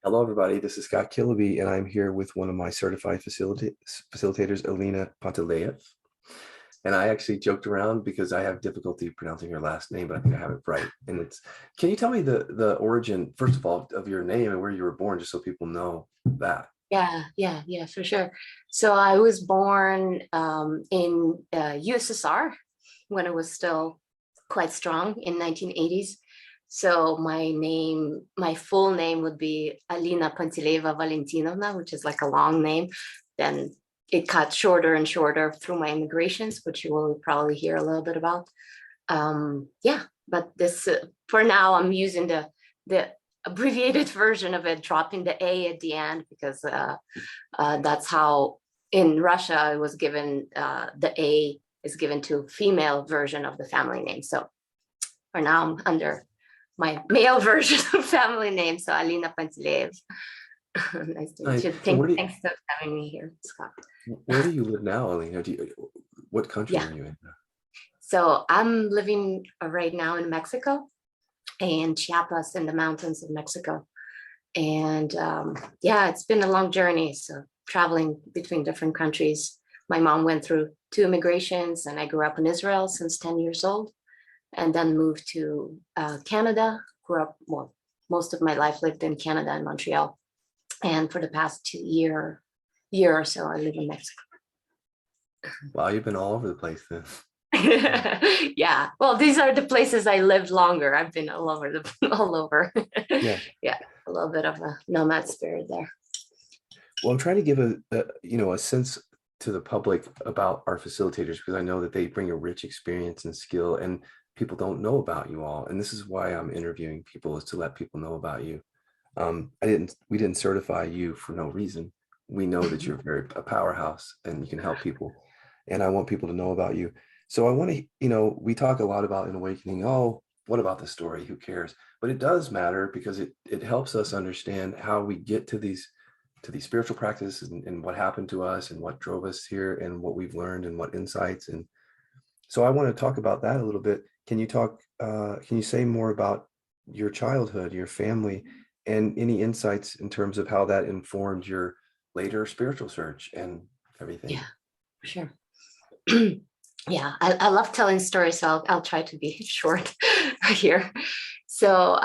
Hello, everybody. This is Scott Kiloby, and I'm here with one of my certified facilitators, Alina Panteleev. And I actually joked around because I have difficulty pronouncing her last name, but I think I have it right. And can you tell me the origin, first of all, of your name and where you were born, just so people know that? Yeah, for sure. So I was born in USSR when it was still quite strong in 1980s. So my full name would be Alina Panteleva Valentinovna, which is like a long name. Then it got shorter and shorter through my immigrations, which you will probably hear a little bit about. Yeah, but this for now I'm using the abbreviated version of it, dropping the A at the end because that's how in Russia it was given. The A is given to female version of the family name. So for now I'm under my male version of family name. So Alina Panteleev. Nice to meet Nice. you. So Thanks for having me here, Scott. where do you live now, Alina? What country Yeah. are you in? So I'm living right now in Mexico and Chiapas in the mountains of Mexico. And yeah, it's been a long journey. So traveling between different countries. My mom went through two immigrations, and I grew up in Israel since 10 years old, and then moved to Canada. Grew up, well, most of my life lived in Canada and Montreal. And for the past year or so, I live in Mexico. Wow, you've been all over the place then. Yeah, well, these are the places I lived longer. I've been all over all over. Yeah. Yeah, a little bit of a nomad spirit there. Well, I'm trying to give a sense to the public about our facilitators because I know that they bring a rich experience and skill, and people don't know about you all. And this is why I'm interviewing people, is to let people know about you. We didn't certify you for no reason. We know that you're a powerhouse and you can help people, and I want people to know about you. So I want to, we talk a lot about in awakening. Oh, what about the story? Who cares? But it does matter because it helps us understand how we get to these spiritual practices and what happened to us and what drove us here and what we've learned and what insights. And so I want to talk about that a little bit. Can you say more about your childhood, your family, and any insights in terms of how that informed your later spiritual search and everything? Yeah, for sure. Yeah, I love telling stories, so I'll try to be short here. So,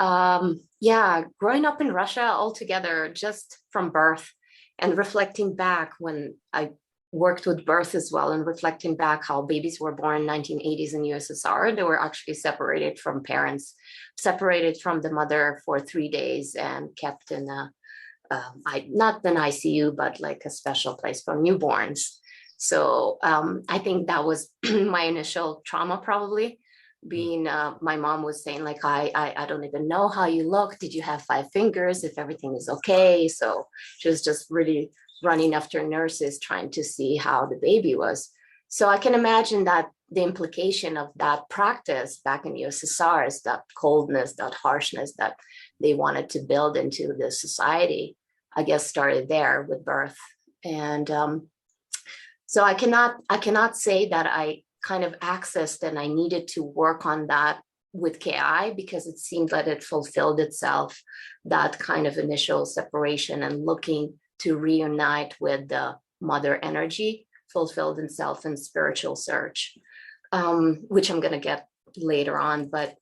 yeah, growing up in Russia altogether, just from birth and reflecting back when I worked with birth as well, and reflecting back how babies were born in 1980s in USSR, they were actually separated from parents, separated from the mother for 3 days and kept in not an ICU, but like a special place for newborns. So I think that was my initial trauma, probably being my mom was saying like, I don't even know how you look. Did you have 5 fingers? If everything is okay. So she was just really running after nurses trying to see how the baby was. So I can imagine that the implication of that practice back in USSR is that coldness, that harshness that they wanted to build into the society, I guess started there with birth. And so I cannot say that I kind of accessed and I needed to work on that with KI because it seemed that it fulfilled itself, that kind of initial separation and looking to reunite with the mother energy fulfilled itself in spiritual search, which I'm going to get later on. But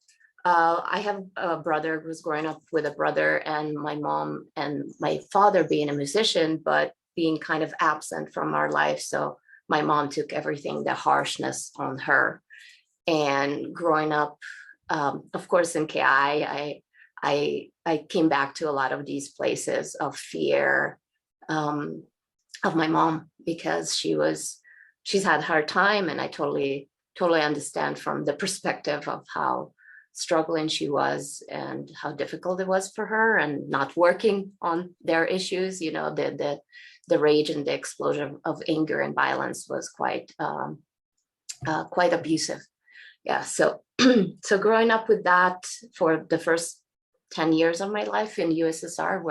I have a brother who was growing up with a brother and my mom and my father being a musician, but being kind of absent from our life. So my mom took everything, the harshness on her. And growing up, of course, in KI, I came back to a lot of these places of fear of my mom because she's had a hard time, and I totally understand from the perspective of how struggling she was and how difficult it was for her and not working on their issues. The rage and the explosion of anger and violence was quite abusive. Yeah, so so growing up with that for the first 10 years of my life in USSR,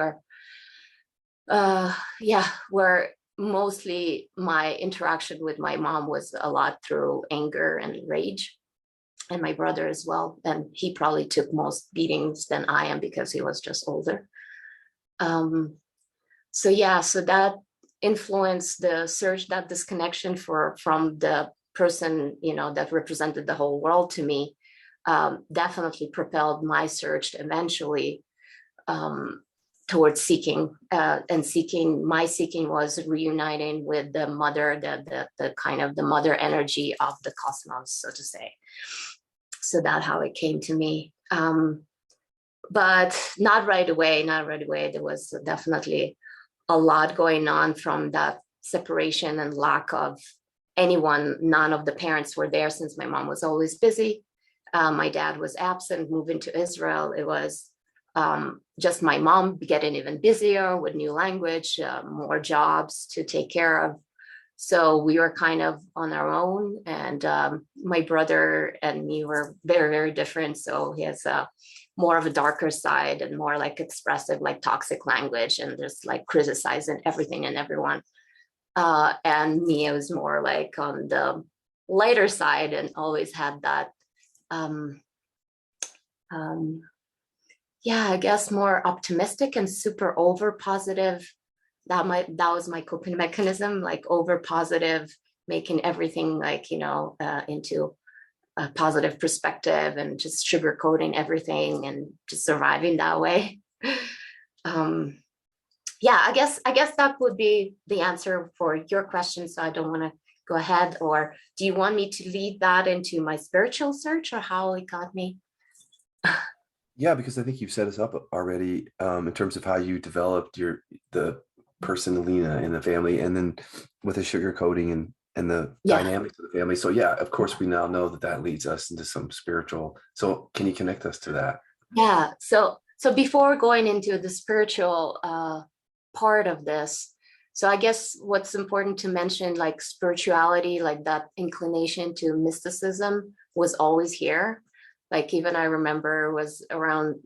where mostly my interaction with my mom was a lot through anger and rage, and my brother as well. And he probably took most beatings than I am because he was just older. So yeah, so that influenced the search, that disconnection from the person, that represented the whole world to me, definitely propelled my search eventually, towards seeking, my seeking was reuniting with the mother, the kind of the mother energy of the cosmos, so to say. So that's how it came to me. But not right away. There was definitely a lot going on from that separation and lack of anyone. None of the parents were there since my mom was always busy. My dad was absent, moving to Israel. It was just my mom getting even busier with new language, more jobs to take care of. So we were kind of on our own, and my brother and me were very, very different. So he has more of a darker side and more like expressive, like toxic language, and just like criticizing everything and everyone. And me, I was more like on the lighter side and always had that, yeah, I guess more optimistic and super over positive. That was my coping mechanism, like over positive, making everything like, into a positive perspective and just sugarcoating everything and just surviving that way. Yeah, I guess that would be the answer for your question. So I don't want to go ahead, or do you want me to lead that into my spiritual search, or how it got me? Yeah, because I think you've set us up already, in terms of how you developed the person Alina in the family, and then with the sugar coating and the Yeah. dynamics of the family. So yeah, of course, we now know that leads us into some spiritual. So can you connect us to that? Yeah. So before going into the spiritual part of this, so I guess what's important to mention, like spirituality, like that inclination to mysticism was always here. Like even I remember was around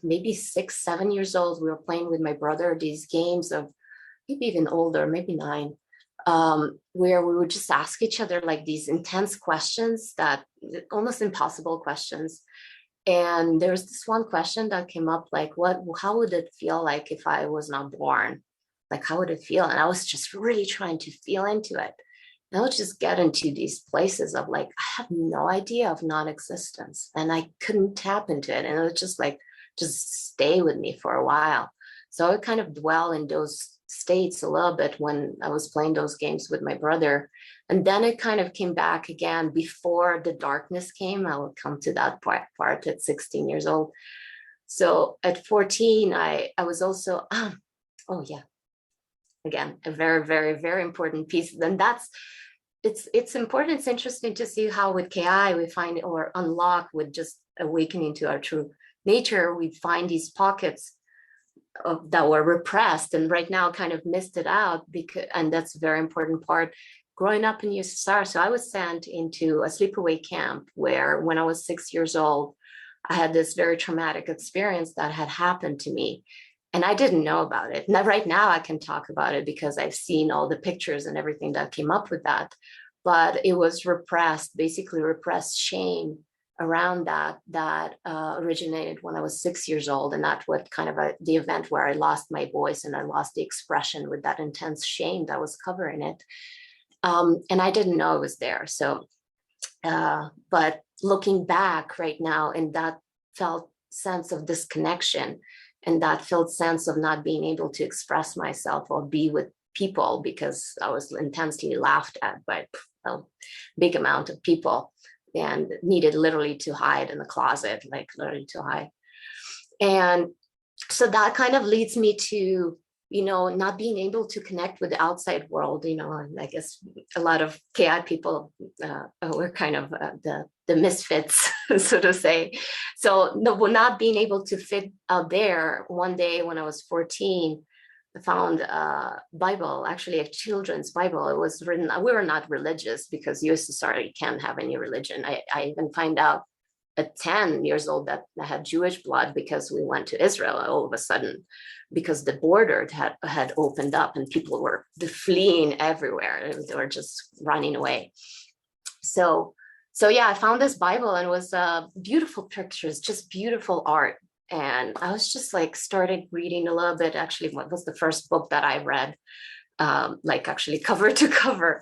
maybe 6, 7 years old. We were playing with my brother these games of, maybe even older, maybe 9, where we would just ask each other like these intense questions, that almost impossible questions. And there was this one question that came up, like, how would it feel like if I was not born? Like, how would it feel? And I was just really trying to feel into it. And I would just get into these places of like, I have no idea of non-existence, and I couldn't tap into it. And it was just like, just stay with me for a while. So I would kind of dwell in those states a little bit when I was playing those games with my brother. And then it kind of came back again before the darkness came. I will come to that part at 16 years old. So at 14, I was also, oh yeah, again, a very, very, very important piece. Then it's important. It's interesting to see how with KI we find, or unlock with just awakening to our true nature, we find these pockets that were repressed, and right now kind of missed it out, because, and that's a very important part. Growing up in USSR, so I was sent into a sleepaway camp where when I was 6 years old, I had this very traumatic experience that had happened to me, and I didn't know about it. Now, right now I can talk about it because I've seen all the pictures and everything that came up with that, but it was repressed, basically repressed shame around that originated when I was 6 years old. And that what kind of the event where I lost my voice and I lost the expression with that intense shame that was covering it. And I didn't know it was there. So, but looking back right now, and that felt sense of disconnection, and that felt sense of not being able to express myself or be with people, because I was intensely laughed at by a big amount of people, and needed literally to hide in the closet, like literally to hide. And so that kind of leads me to, not being able to connect with the outside world, and I guess a lot of KI people were kind of the misfits, so to say. So not being able to fit out there. One day when I was 14, I found a Bible, actually a children's Bible. It was written, we were not religious because USSR, you can't have any religion. I even find out at 10 years old that I had Jewish blood because we went to Israel all of a sudden, because the border had opened up and people were fleeing everywhere. They were just running away. So yeah, I found this Bible, and it was beautiful pictures, just beautiful art. and I was just like started reading a little bit. Actually, what was the first book that I read, like actually cover to cover.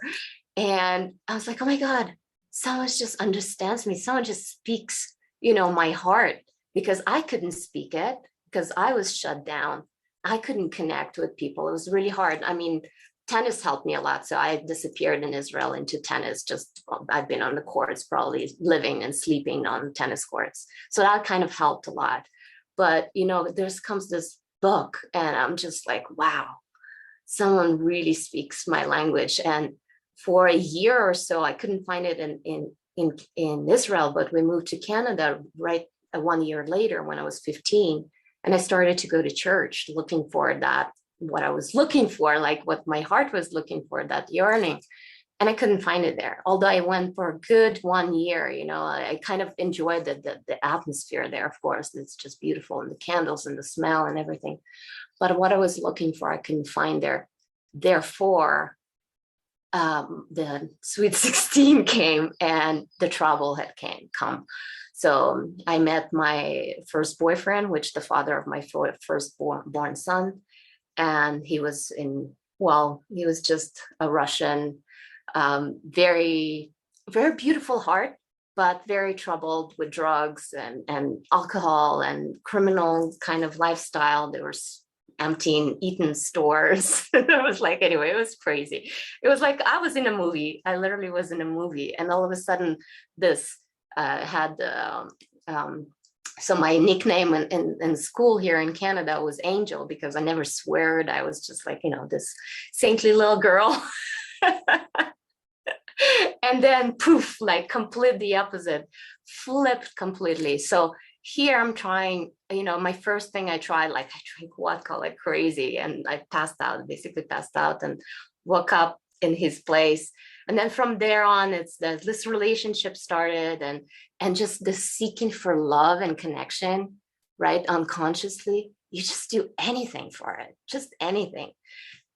And I was like, oh my God, someone just understands me. Someone just speaks, my heart, because I couldn't speak it because I was shut down. I couldn't connect with people. It was really hard. I mean, tennis helped me a lot. So I disappeared in Israel into tennis. I've been on the courts, probably living and sleeping on tennis courts. So that kind of helped a lot. But, there's comes this book and I'm just like, wow, someone really speaks my language. And for a year or so, I couldn't find it in Israel, but we moved to Canada right 1 year later when I was 15. And I started to go to church looking for that, what I was looking for, like what my heart was looking for, that yearning. And I couldn't find it there. Although I went for a good 1 year, I kind of enjoyed the atmosphere there, of course. It's just beautiful, and the candles and the smell and everything. But what I was looking for, I couldn't find there. Therefore, the Sweet 16 came and the trouble had come. So I met my first boyfriend, which the father of my first born son. And he was he was just a Russian, very, very beautiful heart, but very troubled with drugs and alcohol and criminal kind of lifestyle. There was emptying Eaton stores. It was like, anyway, it was crazy. It was like I was in a movie. I literally was in a movie. And all of a sudden this had so my nickname in school here in Canada was Angel, because I never sweared. I was just like, this saintly little girl. And then poof, like complete the opposite, flipped completely. So here I'm trying, my first thing I tried, like I drank vodka like crazy, and I basically passed out and woke up in his place. And then from there on, this relationship started, and just the seeking for love and connection, right? Unconsciously, you just do anything for it, just anything.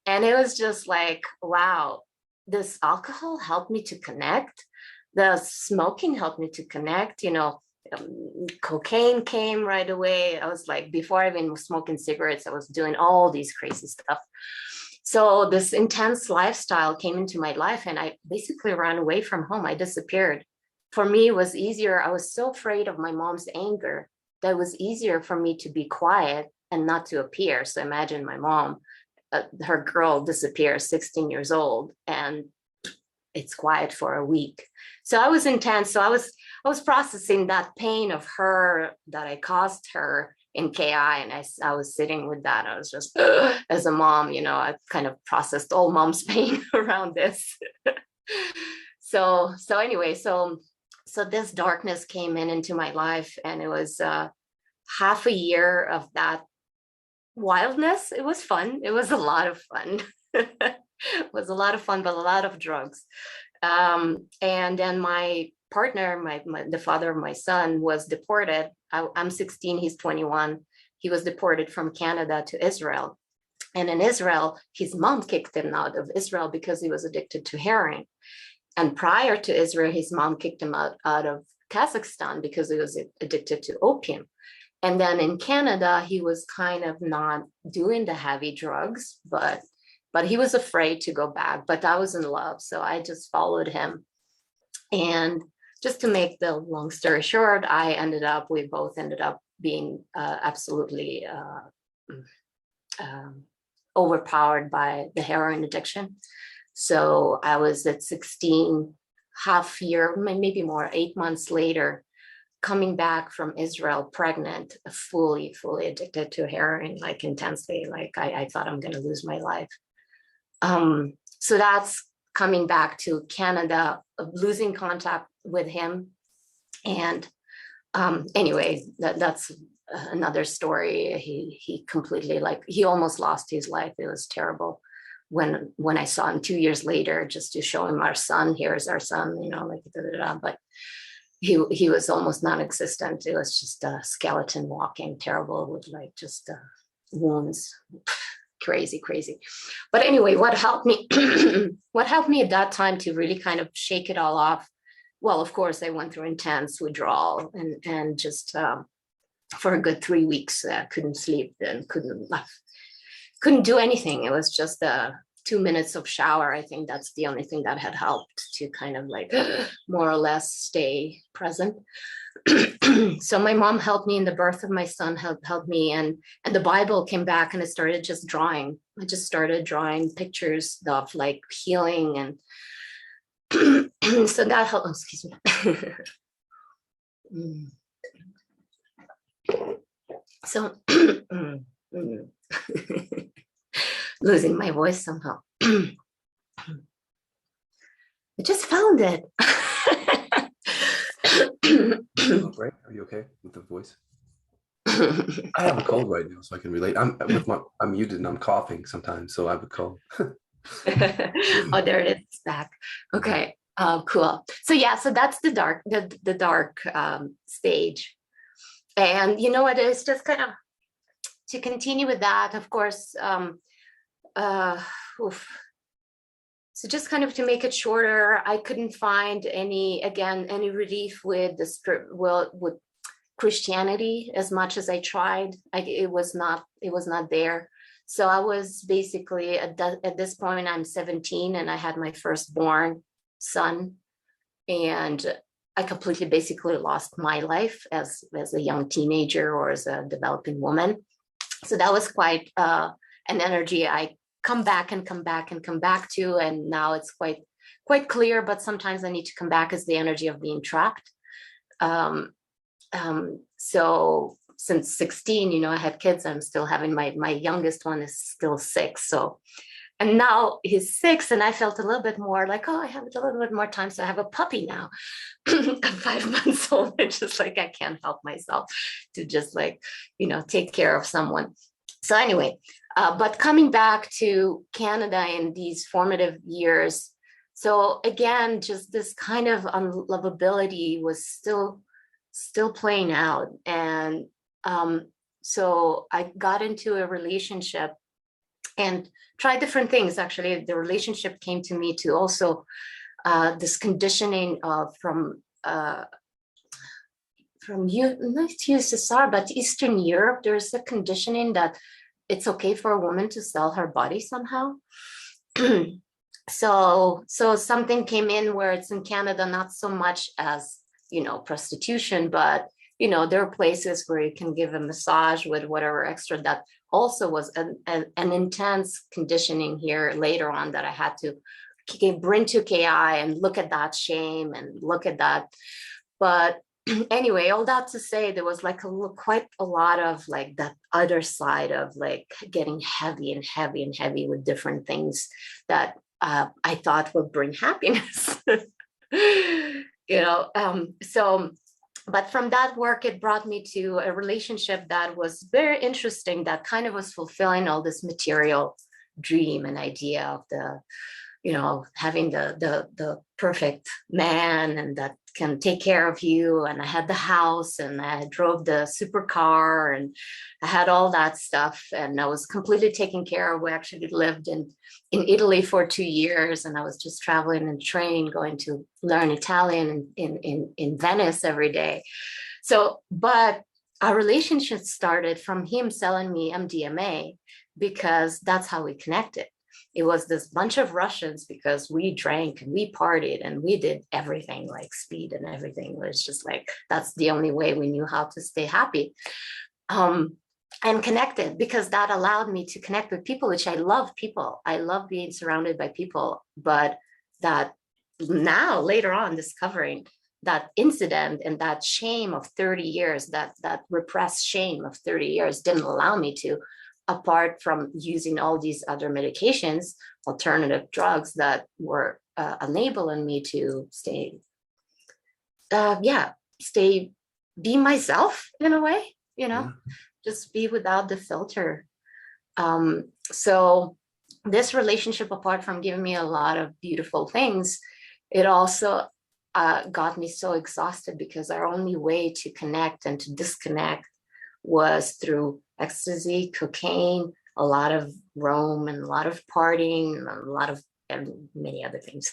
And it was just like, wow, this alcohol helped me to connect. The smoking helped me to connect, cocaine came right away. I was like, before I even was smoking cigarettes, I was doing all these crazy stuff. So this intense lifestyle came into my life, and I basically ran away from home. I disappeared. For me, it was easier. I was so afraid of my mom's anger that it was easier for me to be quiet and not to appear. So imagine my mom, her girl disappears, 16 years old, and it's quiet for a week. So I was intense. So I was processing that pain of her that I caused her in KI, and I was sitting with that. I was just as a mom, I kind of processed all mom's pain around this. So anyway, so this darkness came into my life, and it was half a year of that wildness. It was fun. It was a lot of fun. It was a lot of fun, but a lot of drugs. And then my partner, the father of my son, was deported. I'm 16, he's 21. He was deported from Canada to Israel. And in Israel, his mom kicked him out of Israel because he was addicted to heroin. And prior to Israel, his mom kicked him out of Kazakhstan because he was addicted to opium. And then in Canada, he was kind of not doing the heavy drugs, but he was afraid to go back. But I was in love, so I just followed him. And just to make the long story short, we both ended up being absolutely overpowered by the heroin addiction. So I was at 16, half year, maybe more, 8 months later, coming back from Israel pregnant, fully addicted to heroin, like intensely, like I thought I'm going to lose my life. So that's coming back to Canada, losing contact with him. And anyway, that's another story. He completely, like, he almost lost his life. It was terrible when I saw him 2 years later, just to show him our son. Here's our son, like, but he was almost non-existent. It was just a skeleton walking, terrible, with like just wounds. Crazy. But anyway, what helped me at that time to really kind of shake it all off? Well, of course, I went through intense withdrawal and just for a good 3 weeks. Couldn't sleep and couldn't do anything. It was just 2 minutes of shower. I think that's the only thing that had helped to kind of like more or less stay present. So my mom helped me in the birth of my son, helped me, and the Bible came back, and I started just drawing. I just started drawing pictures of like healing, and so that helped. Oh, excuse me. So losing my voice somehow. I just found it. Oh, right? Are you okay with the voice? I have a cold right now, so I can relate. I'm muted and I'm coughing sometimes, so I have a cold. Oh, there it is. It's back. Okay. Cool. So yeah, so that's the dark stage. And you know what, it's just kind of to continue with that, of course. So just kind of to make it shorter, I couldn't find any relief with with Christianity as much as I tried. It was not there. So I was basically at this point, I'm 17 and I had my firstborn son, and I completely basically lost my life as a young teenager or as a developing woman. So that was quite an energy I come back to, and now it's quite clear, but sometimes I need to come back as the energy of being trapped. So since 16, I had kids. I'm still having my youngest one is still 6. So, and now he's 6, and I felt a little bit more like, oh, I have a little bit more time. So I have a puppy now. I'm 5 months old. It's just like, I can't help myself to just like, take care of someone. So anyway, but coming back to Canada in these formative years. So again, just this kind of unlovability was still playing out. And so I got into a relationship and tried different things. Actually, the relationship came to me to also this conditioning from not USSR, but Eastern Europe. There's a conditioning that it's okay for a woman to sell her body somehow. So something came in where it's in Canada, not so much as prostitution, but there are places where you can give a massage with whatever extra. That also was an intense conditioning here later on that I had to bring to KI and look at that shame and look at that. But anyway, all that to say, there was like quite a lot of like that other side of like getting heavy and heavy and heavy with different things that I thought would bring happiness. So, but from that work, it brought me to a relationship that was very interesting, that kind of was fulfilling all this material dream and idea of the, having the perfect man and that can take care of you. And I had the house and I drove the supercar and I had all that stuff. And I was completely taken care of. We actually lived in Italy for 2 years, and I was just traveling and train, going to learn Italian in Venice every day. So, but our relationship started from him selling me MDMA because that's how we connected. It was this bunch of Russians because we drank and we partied and we did everything, like speed and everything. It was just like, that's the only way we knew how to stay happy and connected, because that allowed me to connect with people, which I love people. I love being surrounded by people, but that now later on discovering that incident and that shame of 30 years, that repressed shame of 30 years didn't allow me to, apart from using all these other medications, alternative drugs that were enabling me to stay, be myself in a way, just be without the filter. So this relationship, apart from giving me a lot of beautiful things, it also got me so exhausted, because our only way to connect and to disconnect was through ecstasy, cocaine, a lot of Rome, and a lot of partying, and many other things.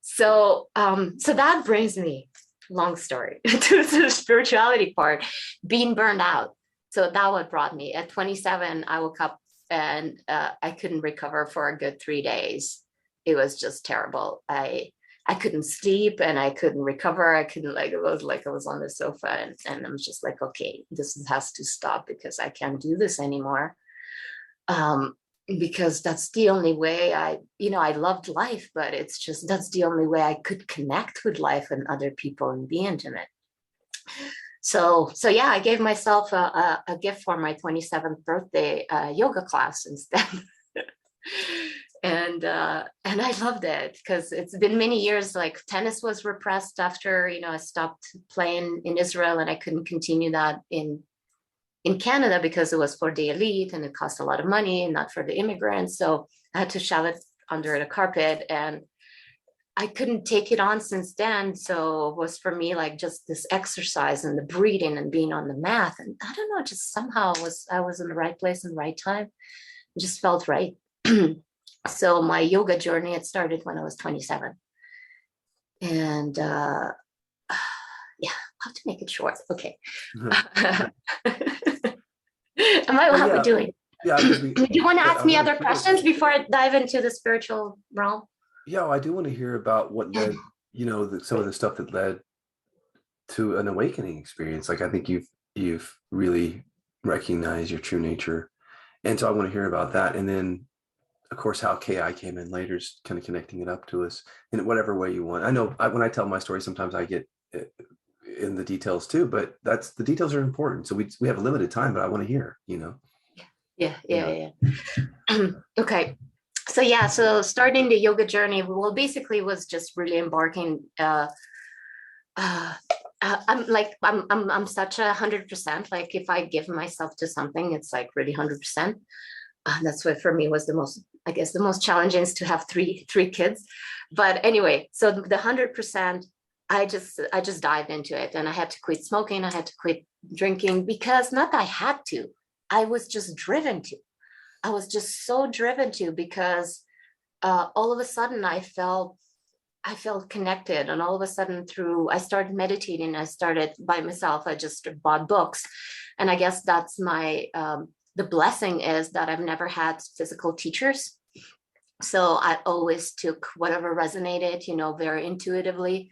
So that brings me long story to the spirituality part, being burned out. So that what brought me. At 27, I woke up and I couldn't recover for a good 3 days. It was just terrible. I couldn't sleep and I couldn't recover. I couldn't, like, it was like I was on the sofa, and I'm just like, okay, this has to stop because I can't do this anymore. Because that's the only way I loved life, but it's just, that's the only way I could connect with life and other people and be intimate. So yeah, I gave myself a gift for my 27th birthday, yoga class instead. And I loved it because it's been many years. Like, tennis was repressed after, I stopped playing in Israel, and I couldn't continue that in Canada because it was for the elite and it cost a lot of money and not for the immigrants. So I had to shove it under the carpet, and I couldn't take it on since then. So it was for me like just this exercise and the breathing and being on the mat. And I don't know, just somehow I was in the right place in the right time. It just felt right. So my yoga journey, it started when I was 27. And yeah, how to make it short. Okay. How are we doing? Yeah. Do you want to ask me other questions before I dive into the spiritual realm? Yeah, well, I do want to hear about what led, some of the stuff that led to an awakening experience. Like, I think you've really recognized your true nature. And so I want to hear about that. And then, of course, how KI came in later, is kind of connecting it up to us in whatever way you want. I know when I tell my story, sometimes I get in the details too, but the details are important. So we have a limited time, but I want to hear, Yeah. Okay. So starting the yoga journey, well, basically was just really embarking. I'm such 100%. Like, if I give myself to something, it's like really 100%. That's what for me was the most challenging, is to have three kids. But anyway, so the 100%, I just dived into it, and I had to quit smoking. I had to quit drinking, because not that I had to, I was just driven to. I was just so driven to, because all of a sudden I felt connected. And all of a sudden, I started meditating. I started by myself. I just bought books. And I guess that's the blessing, is that I've never had physical teachers. So I always took whatever resonated, very intuitively.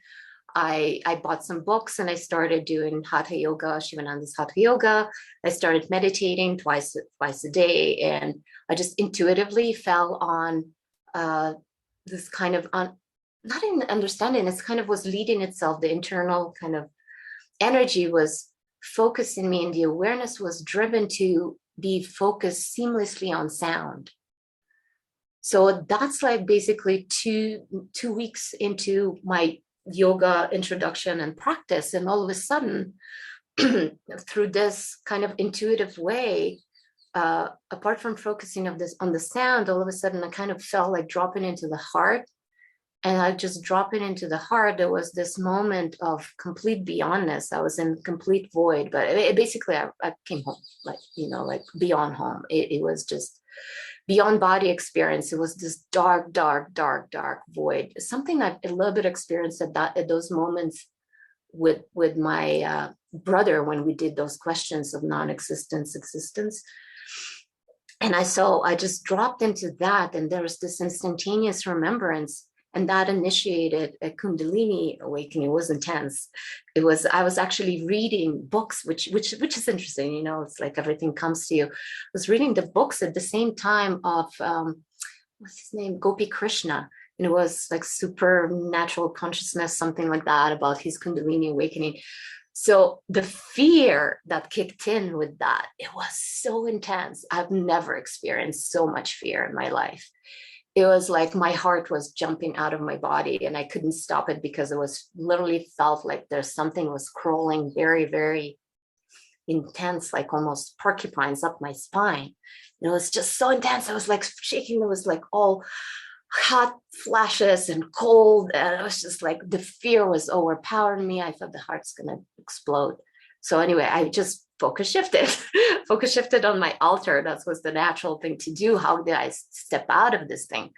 I bought some books, and I started doing Hatha Yoga, Shivananda's Hatha Yoga. I started meditating twice a day, and I just intuitively fell on this kind of, not even understanding, it's kind of was leading itself. The internal kind of energy was focusing me, and the awareness was driven to be focused seamlessly on sound. So that's like basically two weeks into my yoga introduction and practice, and all of a sudden, through this kind of intuitive way, apart from focusing on the sound, all of a sudden I kind of felt like dropping into the heart. And I just drop it into the heart. There was this moment of complete beyondness. I was in complete void, but basically I came home, like beyond home. It was just beyond body experience. It was this dark void. Something that a little bit experienced at those moments with my brother, when we did those questions of non-existence, existence. And I just dropped into that, and there was this instantaneous remembrance. And that initiated a Kundalini awakening. It was intense. I was actually reading books, which is interesting. It's like everything comes to you. I was reading the books at the same time of what's his name, Gopi Krishna. And it was like supernatural consciousness, something like that, about his Kundalini awakening. So the fear that kicked in with that, it was so intense. I've never experienced so much fear in my life. It was like my heart was jumping out of my body, and I couldn't stop it, because it was literally felt like there's something was crawling very, very intense, like almost porcupines up my spine. And it was just so intense. I was like shaking. It was like all hot flashes and cold. And it was just like the fear was overpowering me. I thought the heart's going to explode. So anyway, I just focus shifted on my altar. That was the natural thing to do. How did I step out of this thing?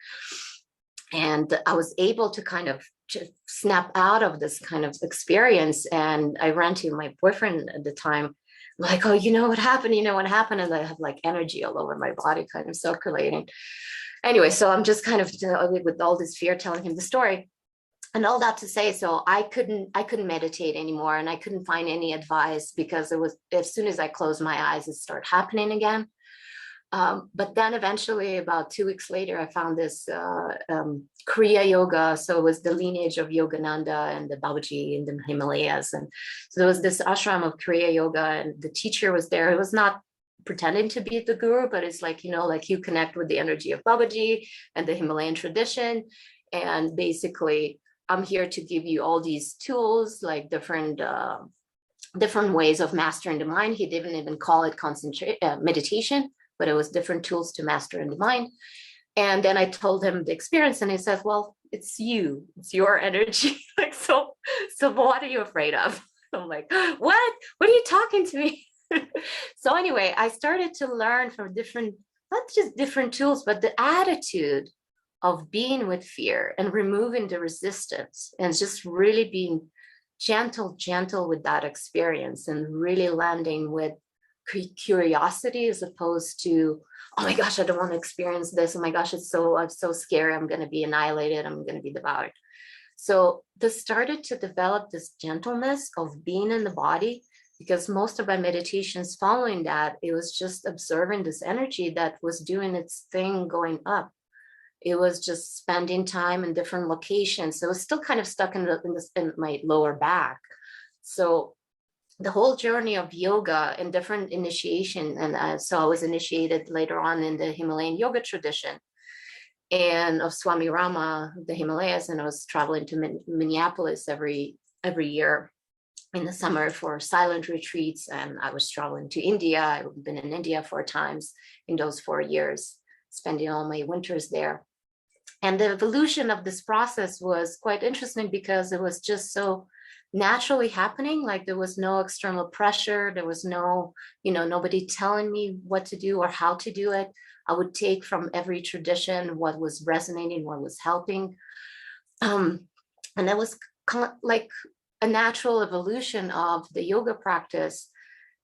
And I was able to kind of just snap out of this kind of experience. And I ran to my boyfriend at the time, like, oh, you know what happened? You know what happened? And I have like energy all over my body kind of circulating. Anyway, so I'm just kind of with all this fear telling him the story. And all that to say, so I couldn't meditate anymore, and I couldn't find any advice, because it was, as soon as I closed my eyes, it started happening again. But then eventually, about 2 weeks later, I found this Kriya Yoga. So it was the lineage of Yogananda and the Babaji in the Himalayas. And so there was this ashram of Kriya Yoga, and the teacher was there. It was not pretending to be the guru, but it's like, like you connect with the energy of Babaji and the Himalayan tradition. And basically, I'm here to give you all these tools, like different ways of mastering the mind. He didn't even call it meditation, but it was different tools to master in the mind. And then I told him the experience, and he says, well, it's you, it's your energy. Like, so what are you afraid of? I'm like, what are you talking to me? So anyway, I started to learn from different, not just different tools, but the attitude of being with fear and removing the resistance, and just really being gentle with that experience, and really landing with curiosity, as opposed to, oh my gosh, I don't want to experience this. Oh my gosh, I'm so scary. I'm going to be annihilated. I'm going to be devoured. So this started to develop this gentleness of being in the body, because most of my meditations following that, it was just observing this energy that was doing its thing going up. It was just spending time in different locations. So it was still kind of stuck in my lower back. So the whole journey of yoga and different initiation. And so I was initiated later on in the Himalayan yoga tradition and of Swami Rama, the Himalayas. And I was traveling to Minneapolis every year in the summer for silent retreats. And I was traveling to India. I've been in India 4 times in those 4 years, spending all my winters there. And the evolution of this process was quite interesting, because it was just so naturally happening. Like, there was no external pressure. There was no, nobody telling me what to do or how to do it. I would take from every tradition what was resonating, what was helping. And that was like a natural evolution of the yoga practice,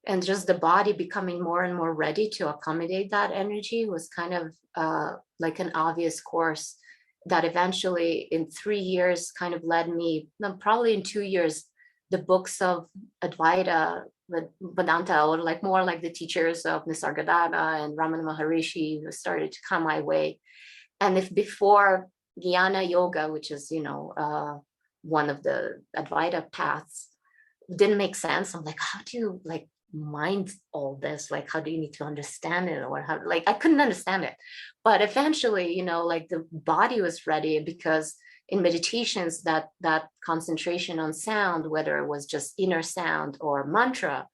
and just the body becoming more and more ready to accommodate that energy was kind of like an obvious course that eventually in 3 years kind of led me, probably in 2 years, the books of Advaita, Vedanta, or like more like the teachers of Nisargadatta and Ramana Maharishi started to come my way. And if before Jnana Yoga, which is, one of the Advaita paths, didn't make sense, I'm like, how do you like mind all this? Like, how do you need to understand it, or how, like, I couldn't understand it. But eventually, like the body was ready, because in meditations, that concentration on sound, whether it was just inner sound or mantra,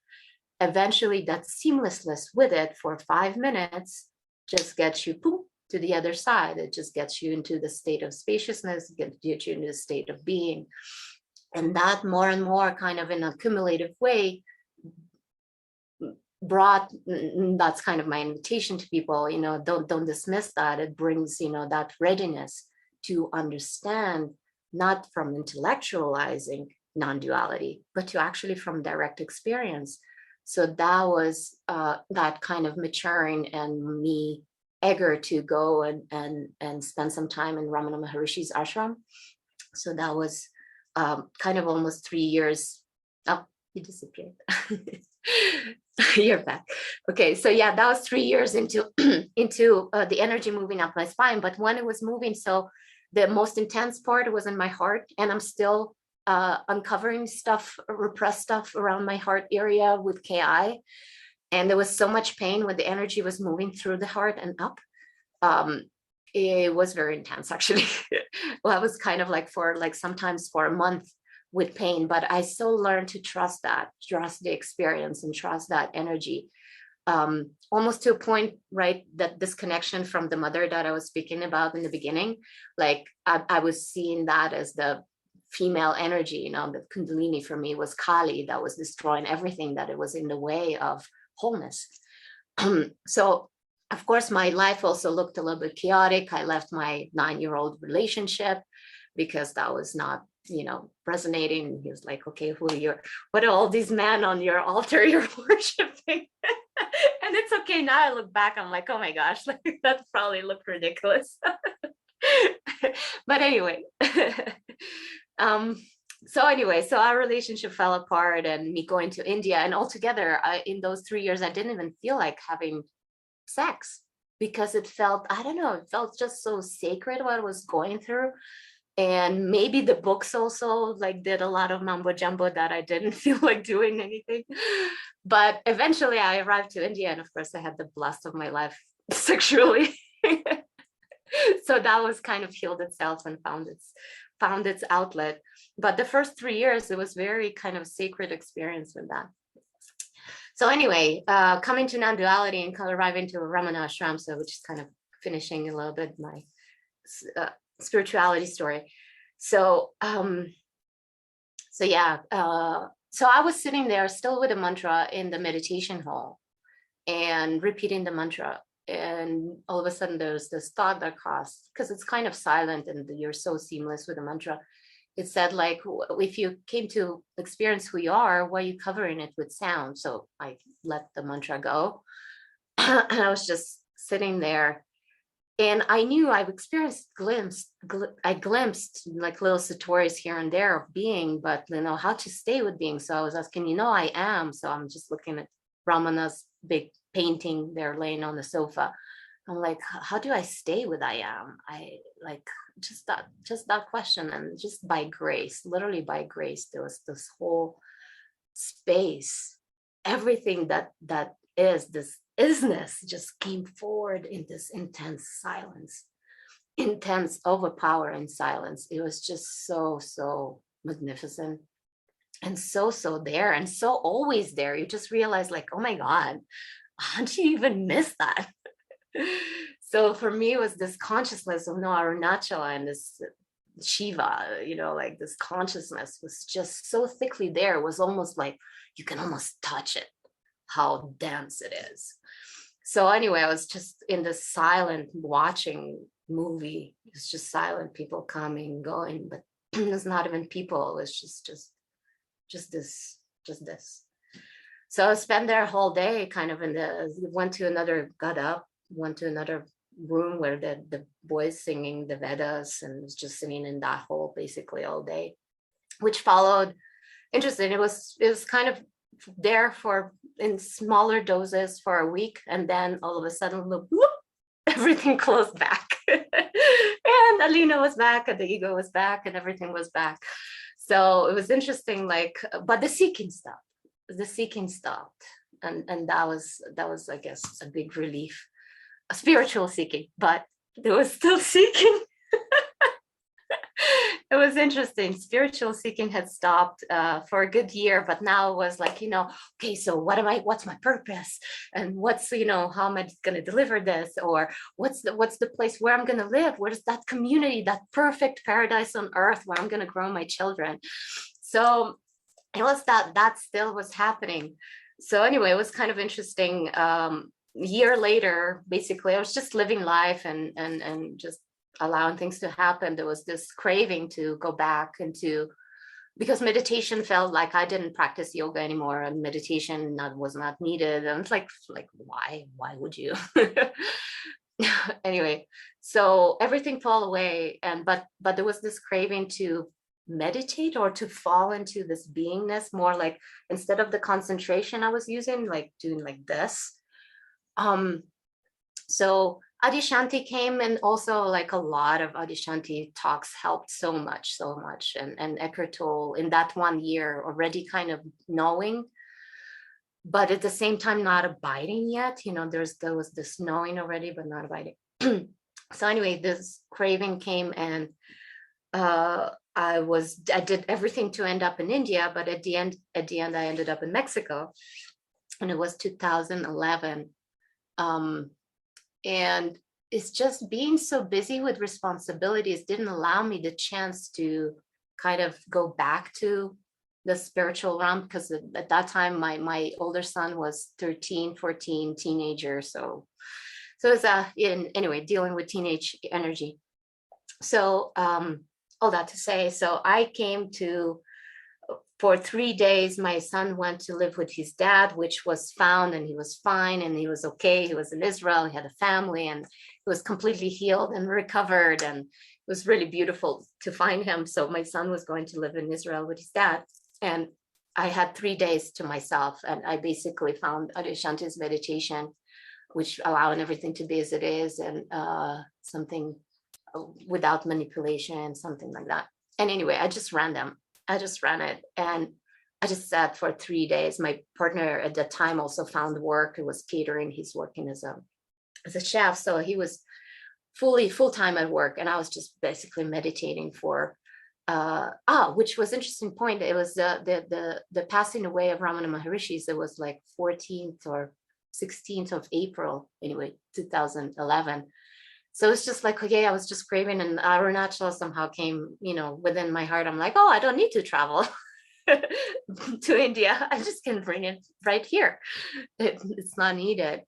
eventually that seamlessness with it for 5 minutes just gets you boom, to the other side. It just gets you into the state of spaciousness, gets you into the state of being. And that more and more kind of in a cumulative way brought, that's kind of my invitation to people, don't dismiss that. It brings, that readiness to understand, not from intellectualizing non-duality, but to actually from direct experience. So that was that kind of maturing, and me eager to go and spend some time in Ramana Maharishi's ashram. So that was kind of almost 3 years. Oh, you disappeared. You're back. Okay, so yeah, that was 3 years into the energy moving up my spine. But when it was moving, so the most intense part was in my heart, and I'm still uncovering stuff, repressed stuff around my heart area with KI. And there was so much pain when the energy was moving through the heart and up. It was very intense, actually. Well, I was kind of like sometimes for a month with pain, but I still learned to trust the experience and trust that energy. Almost to a point, right, that this connection from the mother that I was speaking about in the beginning, like I was seeing that as the female energy, the Kundalini for me was Kali, that was destroying everything that it was in the way of wholeness. So of course, my life also looked a little bit chaotic. I left my 9-year-old relationship because that was not, resonating. He was like, okay, what are all these men on your altar you're worshiping? And it's okay. Now I look back, I'm like, oh my gosh, like that probably looked ridiculous. But anyway, so our relationship fell apart, and me going to India, and altogether, in those 3 years, I didn't even feel like having sex, because it felt, I don't know, it felt just so sacred what I was going through. And maybe the books also like did a lot of mumbo jumbo that I didn't feel like doing anything. But eventually I arrived to India, and of course I had the blast of my life sexually. So that was kind of healed itself and found its outlet. But the first 3 years, it was very kind of sacred experience with that. So anyway, coming to non-duality and kind of arriving to a Ramana ashram, so which is kind of finishing a little bit my spirituality story. So yeah, so I was sitting there still with a mantra in the meditation hall and repeating the mantra, and all of a sudden there's this thought that crossed, because it's kind of silent and you're so seamless with the mantra. It said, like, if you came to experience who you are, why are you covering it with sound? So I let the mantra go. And I was just sitting there, and I knew I've experienced I glimpsed like little satori's here and there of being, but how to stay with being. So I was asking, I am. So I'm just looking at Ramana's big painting there laying on the sofa. I'm like, how do I stay with I am? I like just that question. And just by grace, literally by grace, there was this whole space, everything that is this isness just came forward in this intense silence, intense overpowering silence. It was just so magnificent, and so there, and so always there. You just realize, like, oh my God, how do you even miss that? So for me, it was this consciousness of Arunachala and this Shiva, like this consciousness was just so thickly there. It was almost like you can almost touch it, how dense it is. So anyway, I was just in this silent watching movie. It's just silent, people coming, going, but it's not even people. It's just this. So I spent there a whole day, kind of got up, went to another room where the boys singing the Vedas, and was just singing in that hall basically all day, which followed. Interesting. It was kind of there for in smaller doses for a week, and then all of a sudden, whoop, everything closed back. And Alina was back, and the ego was back, and everything was back. So it was interesting, like, but the seeking stopped. And that was, I guess, a big relief. A spiritual seeking, but there was still seeking. It was interesting. Spiritual seeking had stopped for a good year, but now it was like, okay, so what's my purpose? And what's, how am I going to deliver this? Or what's the place where I'm going to live? Where's that community, that perfect paradise on earth where I'm going to grow my children? So it was that still was happening. So anyway, it was kind of interesting. Year later, basically, I was just living life and just allowing things to happen. There was this craving to go back into, because meditation felt like I didn't practice yoga anymore, and meditation was not needed. And it's like why would you? Anyway, so everything fell away, and but there was this craving to meditate or to fall into this beingness more, like instead of the concentration I was using, like doing like this. So Adyashanti came, and also like a lot of Adyashanti talks helped so much. And Eckhart Tolle in that 1 year already kind of knowing, but at the same time not abiding yet. There was this knowing already, but not abiding. So anyway, this craving came, and I did everything to end up in India, but at the end I ended up in Mexico, and it was 2011. And it's just being so busy with responsibilities didn't allow me the chance to kind of go back to the spiritual realm, because at that time my older son was 13, 14, teenager. So So it's anyway, dealing with teenage energy. So all that to say, so I came to, for 3 days, my son went to live with his dad, which was found, and he was fine and he was okay. He was in Israel, he had a family, and he was completely healed and recovered. And it was really beautiful to find him. So my son was going to live in Israel with his dad. And I had 3 days to myself. And I basically found Adyashanti's meditation, which allowing everything to be as it is, and something without manipulation, something like that. And anyway, I just ran it, and I just sat for 3 days. My partner at that time also found work. It was catering. He's working as a chef, so he was full time at work, and I was just basically meditating for which was interesting point. It was the passing away of Ramana Maharishis. It was like 14th or 16th of April, anyway, 2011. So it's just like, okay, I was just craving, and Arunachal somehow came, within my heart. I'm like, oh, I don't need to travel to India. I just can bring it right here. It's not needed.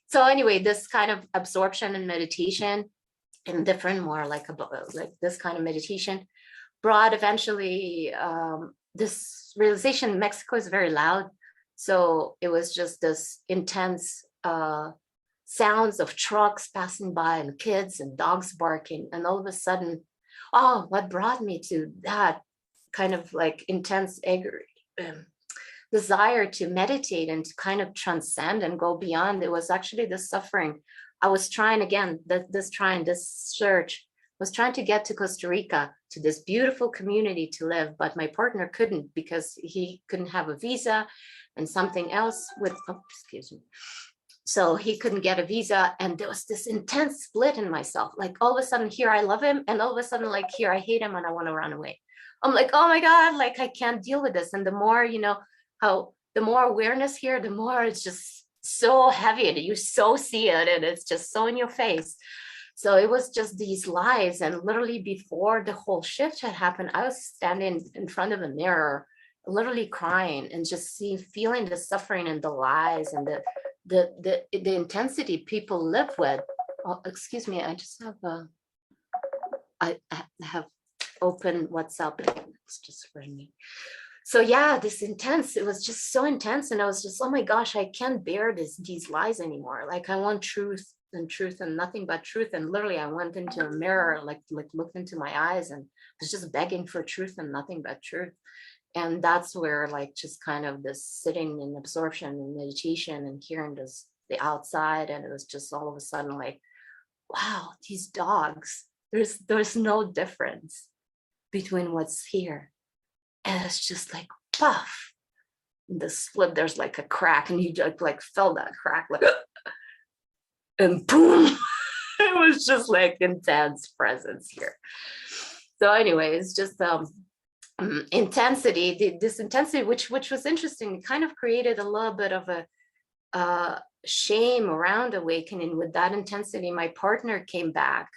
So anyway, this kind of absorption and meditation, and different, more like this kind of meditation, brought eventually this realization. Mexico is very loud. So it was just this intense sounds of trucks passing by and kids and dogs barking. And all of a sudden, what brought me to that kind of like intense desire to meditate and to kind of transcend and go beyond, it was actually the suffering. I was trying again, this search was trying to get to Costa Rica, to this beautiful community to live, but my partner couldn't, because he couldn't have a visa and something else with, excuse me. So he couldn't get a visa, and there was this intense split in myself. Like all of a sudden here I love him, and all of a sudden like here I hate him and I want to run away. I'm like, oh my God, like I can't deal with this. And the more, how the more awareness here, the more it's just so heavy, and you so see it, and it's just so in your face. So it was just these lies. And literally before the whole shift had happened, I was standing in front of a mirror, literally crying, and just feeling the suffering and the lies and the intensity people live with. Oh, excuse me, I just have I have open WhatsApp. It's just for me. So yeah, this intense, it was just so intense. And I was just, oh my gosh, I can't bear these lies anymore. Like I want truth and nothing but truth. And literally I went into a mirror, like looked into my eyes, and was just begging for truth and nothing but truth. And that's where like just kind of this sitting in absorption and meditation and hearing the outside. And it was just all of a sudden like, wow, these dogs, there's no difference between what's here. And it's just like, puff, the split, there's like a crack, and you just like felt that crack, like, and boom, it was just like intense presence here. So anyway, it's just intensity, this intensity, which was interesting. It kind of created a little bit of a shame around awakening. With that intensity, my partner came back,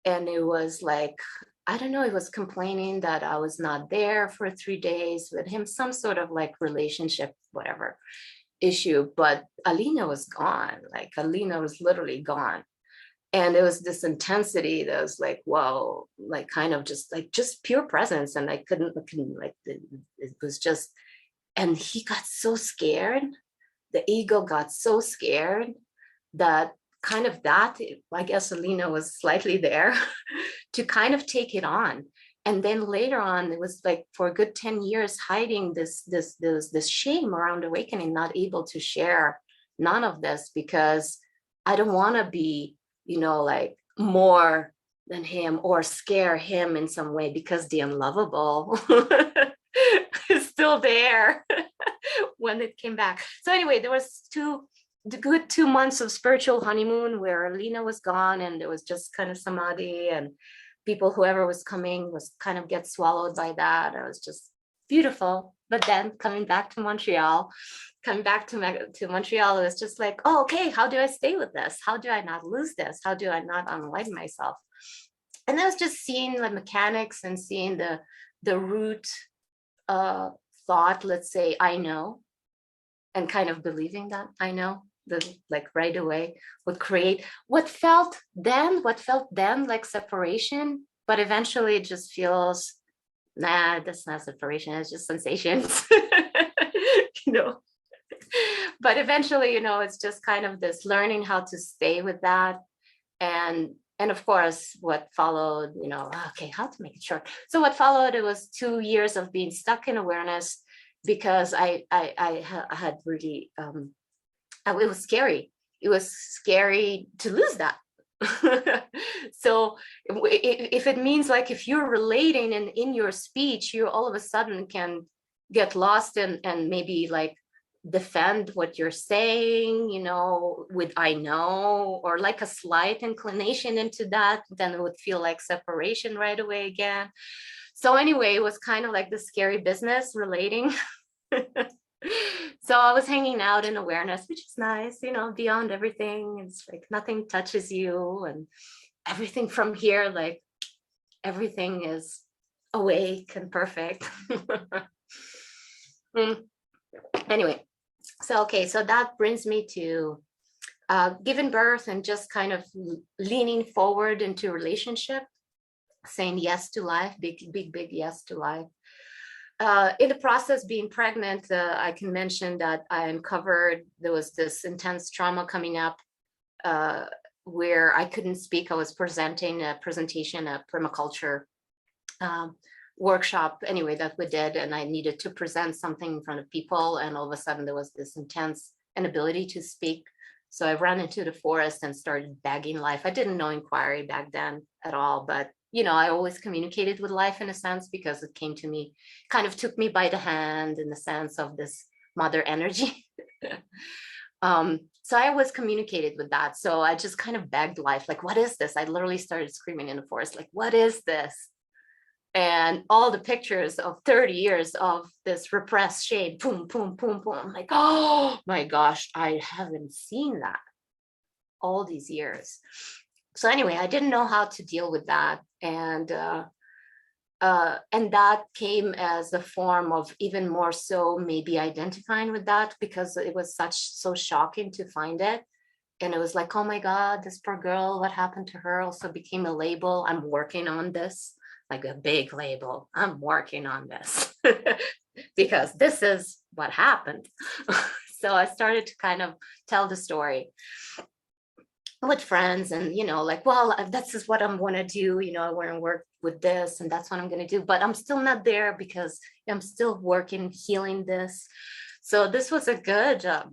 and it was like, I don't know, he was complaining that I was not there for 3 days with him, some sort of like relationship, whatever issue. But Alina was gone. Like Alina was literally gone. And it was this intensity that was like, whoa, like kind of just pure presence. And I couldn't like, it was just, and he got so scared. The ego got so scared that kind of that, I guess Alina was slightly there to kind of take it on. And then later on, it was like for a good 10 years hiding this shame around awakening, not able to share none of this, because I don't want to be, like more than him or scare him in some way, because the unlovable is still there when it came back. So anyway, there was the good 2 months of spiritual honeymoon where Alina was gone, and it was just kind of samadhi, and people, whoever was coming was kind of get swallowed by that. It was just beautiful. But then coming back to Montreal, it was just like, oh, okay, how do I stay with this? How do I not lose this? How do I not unlighten myself? And I was just seeing the mechanics and seeing the root thought, let's say, I know, and kind of believing that I know. like right away would create what felt then like separation, but eventually it just feels, nah, that's not separation, it's just sensations. you know but eventually, it's just kind of this learning how to stay with that. And of course what followed, okay, how to make it short. So what followed, it was 2 years of being stuck in awareness, because I had really it was scary. It was scary to lose that. So if it means, like, if you're relating and in your speech, you all of a sudden can get lost and maybe like defend what you're saying, with I know, or like a slight inclination into that, then it would feel like separation right away again. So anyway, it was kind of like the scary business relating. So I was hanging out in awareness, which is nice, beyond everything. It's like nothing touches you, and everything from here, like everything is awake and perfect. Anyway, so okay, so that brings me to giving birth and just kind of leaning forward into relationship, saying yes to life, big yes to life. In the process, being pregnant, I can mention that I uncovered there was this intense trauma coming up, where I couldn't speak. I was presenting a presentation, a permaculture workshop, anyway, that we did, and I needed to present something in front of people, and all of a sudden there was this intense inability to speak. So I ran into the forest and started begging life. I didn't know inquiry back then at all, but I always communicated with life in a sense, because it came to me, kind of took me by the hand in the sense of this mother energy. So I always communicated with that. So I just kind of begged life, like, what is this? I literally started screaming in the forest, like, what is this? And all the pictures of 30 years of this repressed shame, boom, boom, boom, boom. I'm like, oh my gosh, I haven't seen that all these years. So anyway, I didn't know how to deal with that. And that came as a form of even more so maybe identifying with that, because it was so shocking to find it. And it was like, oh my God, this poor girl, what happened to her? Also became a label. I'm working on this, like a big label. I'm working on this because this is what happened. So I started to kind of tell the story with friends, and like, well, this is what I'm going to do, I want to work with this, and that's what I'm going to do, but I'm still not there because I'm still working, healing this. So this was a good I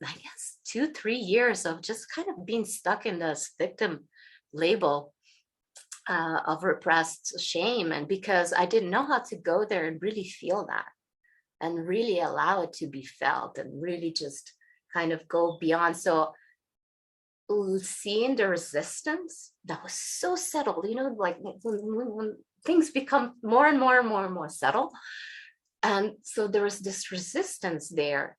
guess 2-3 years of just kind of being stuck in this victim label of repressed shame. And because I didn't know how to go there and really feel that and really allow it to be felt and really just kind of go beyond. So seeing the resistance that was so settled, like when things become more and more and more and more subtle. And so there was this resistance there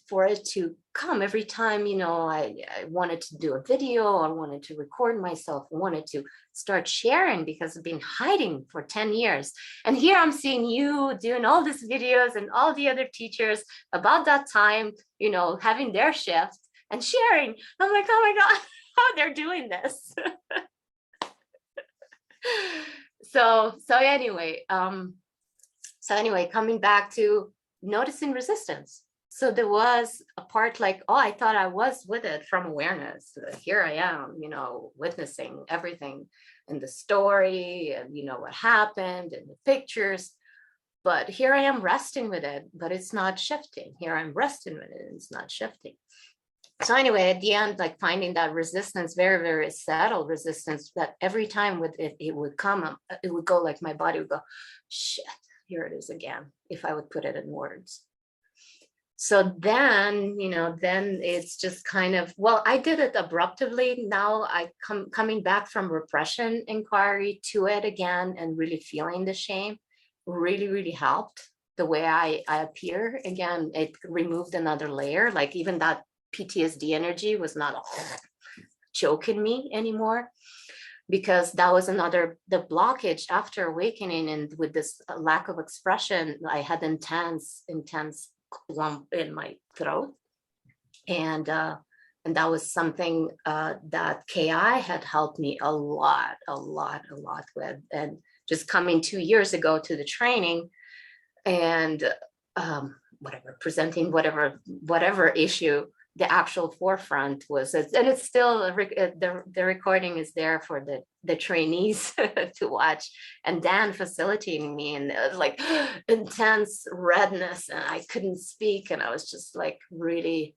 for it to come every time, I wanted to do a video, I wanted to record myself, I wanted to start sharing, because I've been hiding for 10 years. And here I'm seeing you doing all these videos and all the other teachers about that time, having their shift and sharing. I'm like, oh my God, how they're doing this. So anyway, coming back to noticing resistance. So there was a part like, oh, I thought I was with it from awareness. Here I am, witnessing everything in the story and, what happened and the pictures. But here I am resting with it, but it's not shifting. Here I'm resting with it, and it's not shifting. So anyway, at the end, like finding that resistance, very, very settled resistance, that every time it would come, it would go like my body would go, shit, here it is again, if I would put it in words. So then, then it's just kind of, well, I did it abruptly. Now I coming back from repression inquiry to it again and really feeling the shame really, really helped. The way I appear again, it removed another layer. Like even that PTSD energy was not choking me anymore, because that was the blockage after awakening. And with this lack of expression, I had intense lump in my throat. And that was something that ki had helped me a lot with. And just coming 2 years ago to the training and whatever, presenting whatever issue, the actual forefront was, and it's still the recording is there for the trainees to watch, and Dan facilitating me, and it was like intense redness, and I couldn't speak, and I was just like really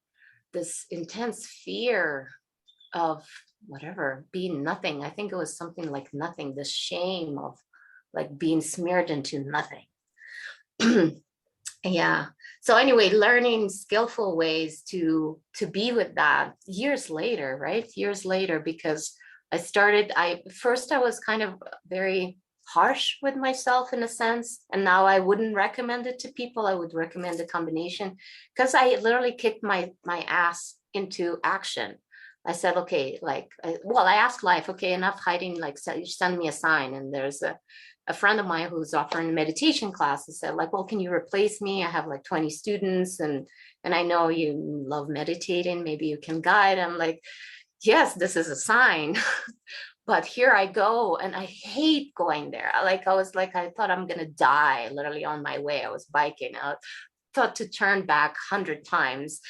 this intense fear of whatever, being nothing. I think it was something like nothing, the shame of like being smeared into nothing. Yeah. So anyway, learning skillful ways to be with that years later, right? Years later, because I was kind of very harsh with myself in a sense, and now I wouldn't recommend it to people. I would recommend a combination, because I literally kicked my ass into action. I said, okay, I asked life, okay, enough hiding, like send me a sign. And there's a friend of mine who's offering meditation classes said, like, well, can you replace me? I have like 20 students, and I know you love meditating, maybe you can guide. I'm like, yes, this is a sign. But here I go, and I hate going there. Like, I thought I'm gonna die literally on my way. I was biking. I thought to turn back 100 times.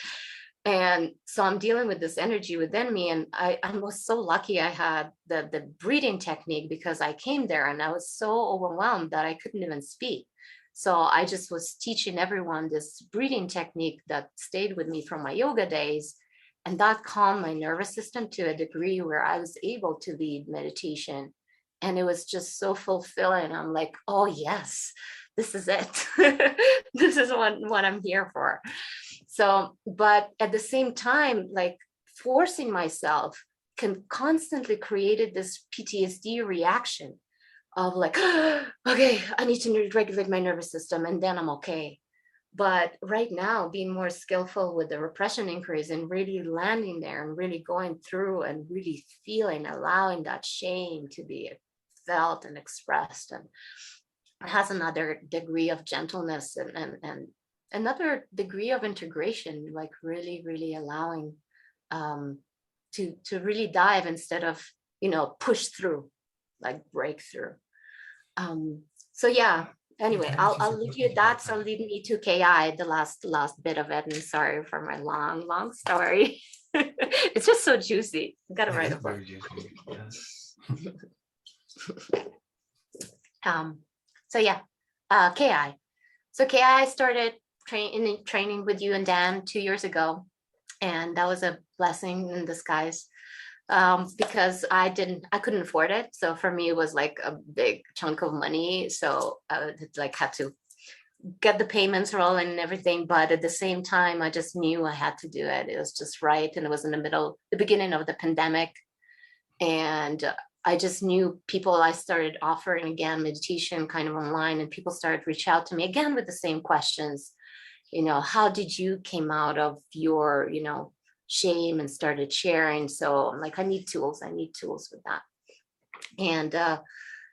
And so I'm dealing with this energy within me. And I was so lucky I had the breathing technique, because I came there and I was so overwhelmed that I couldn't even speak. So I just was teaching everyone this breathing technique that stayed with me from my yoga days. And that calmed my nervous system to a degree where I was able to lead meditation. And it was just so fulfilling. I'm like, oh, yes, this is it. This is what I'm here for. So, but at the same time, like forcing myself can constantly created this PTSD reaction of like, okay, I need to regulate my nervous system and then I'm okay. But right now, being more skillful with the repression inquiries and really landing there and really going through and really feeling, allowing that shame to be felt and expressed, and it has another degree of gentleness and another degree of integration, like really allowing to really dive instead of push through, like break through. So yeah. Anyway, I'll leave you at that. So lead me to KI, the last bit of it. And sorry for my long story. It's just so juicy. Gotta write a book. Yes. So yeah, KI. So KI started training with you and Dan 2 years ago, and that was a blessing in disguise, because I couldn't afford it. So for me, it was like a big chunk of money. So I had to get the payments rolling and everything. But at the same time, I just knew I had to do it. It was just right, and it was in the beginning of the pandemic, and I just knew people. I started offering again meditation kind of online, and people started to reach out to me again with the same questions. How did you came out of your, shame and started sharing? So I'm like, I need tools with that. And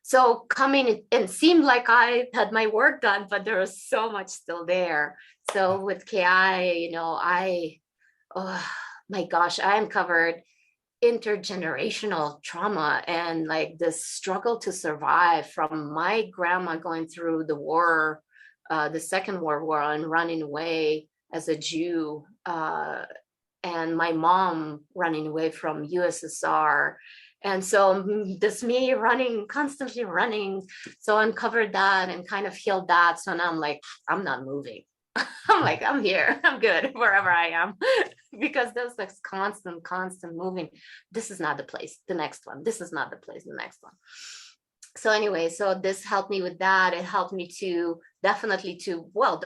so coming, it seemed like I had my work done, but there was so much still there. So with KI, oh my gosh, I uncovered intergenerational trauma and like the struggle to survive from my grandma going through the war, the Second World War, and running away as a Jew, and my mom running away from USSR. And so this me constantly running. So I uncovered that and kind of healed that. So now I'm like, I'm not moving. I'm like, I'm here. I'm good wherever I am. Because there's this constant moving. This is not the place. The next one. This is not the place. The next one. So anyway, so this helped me with that. It helped me to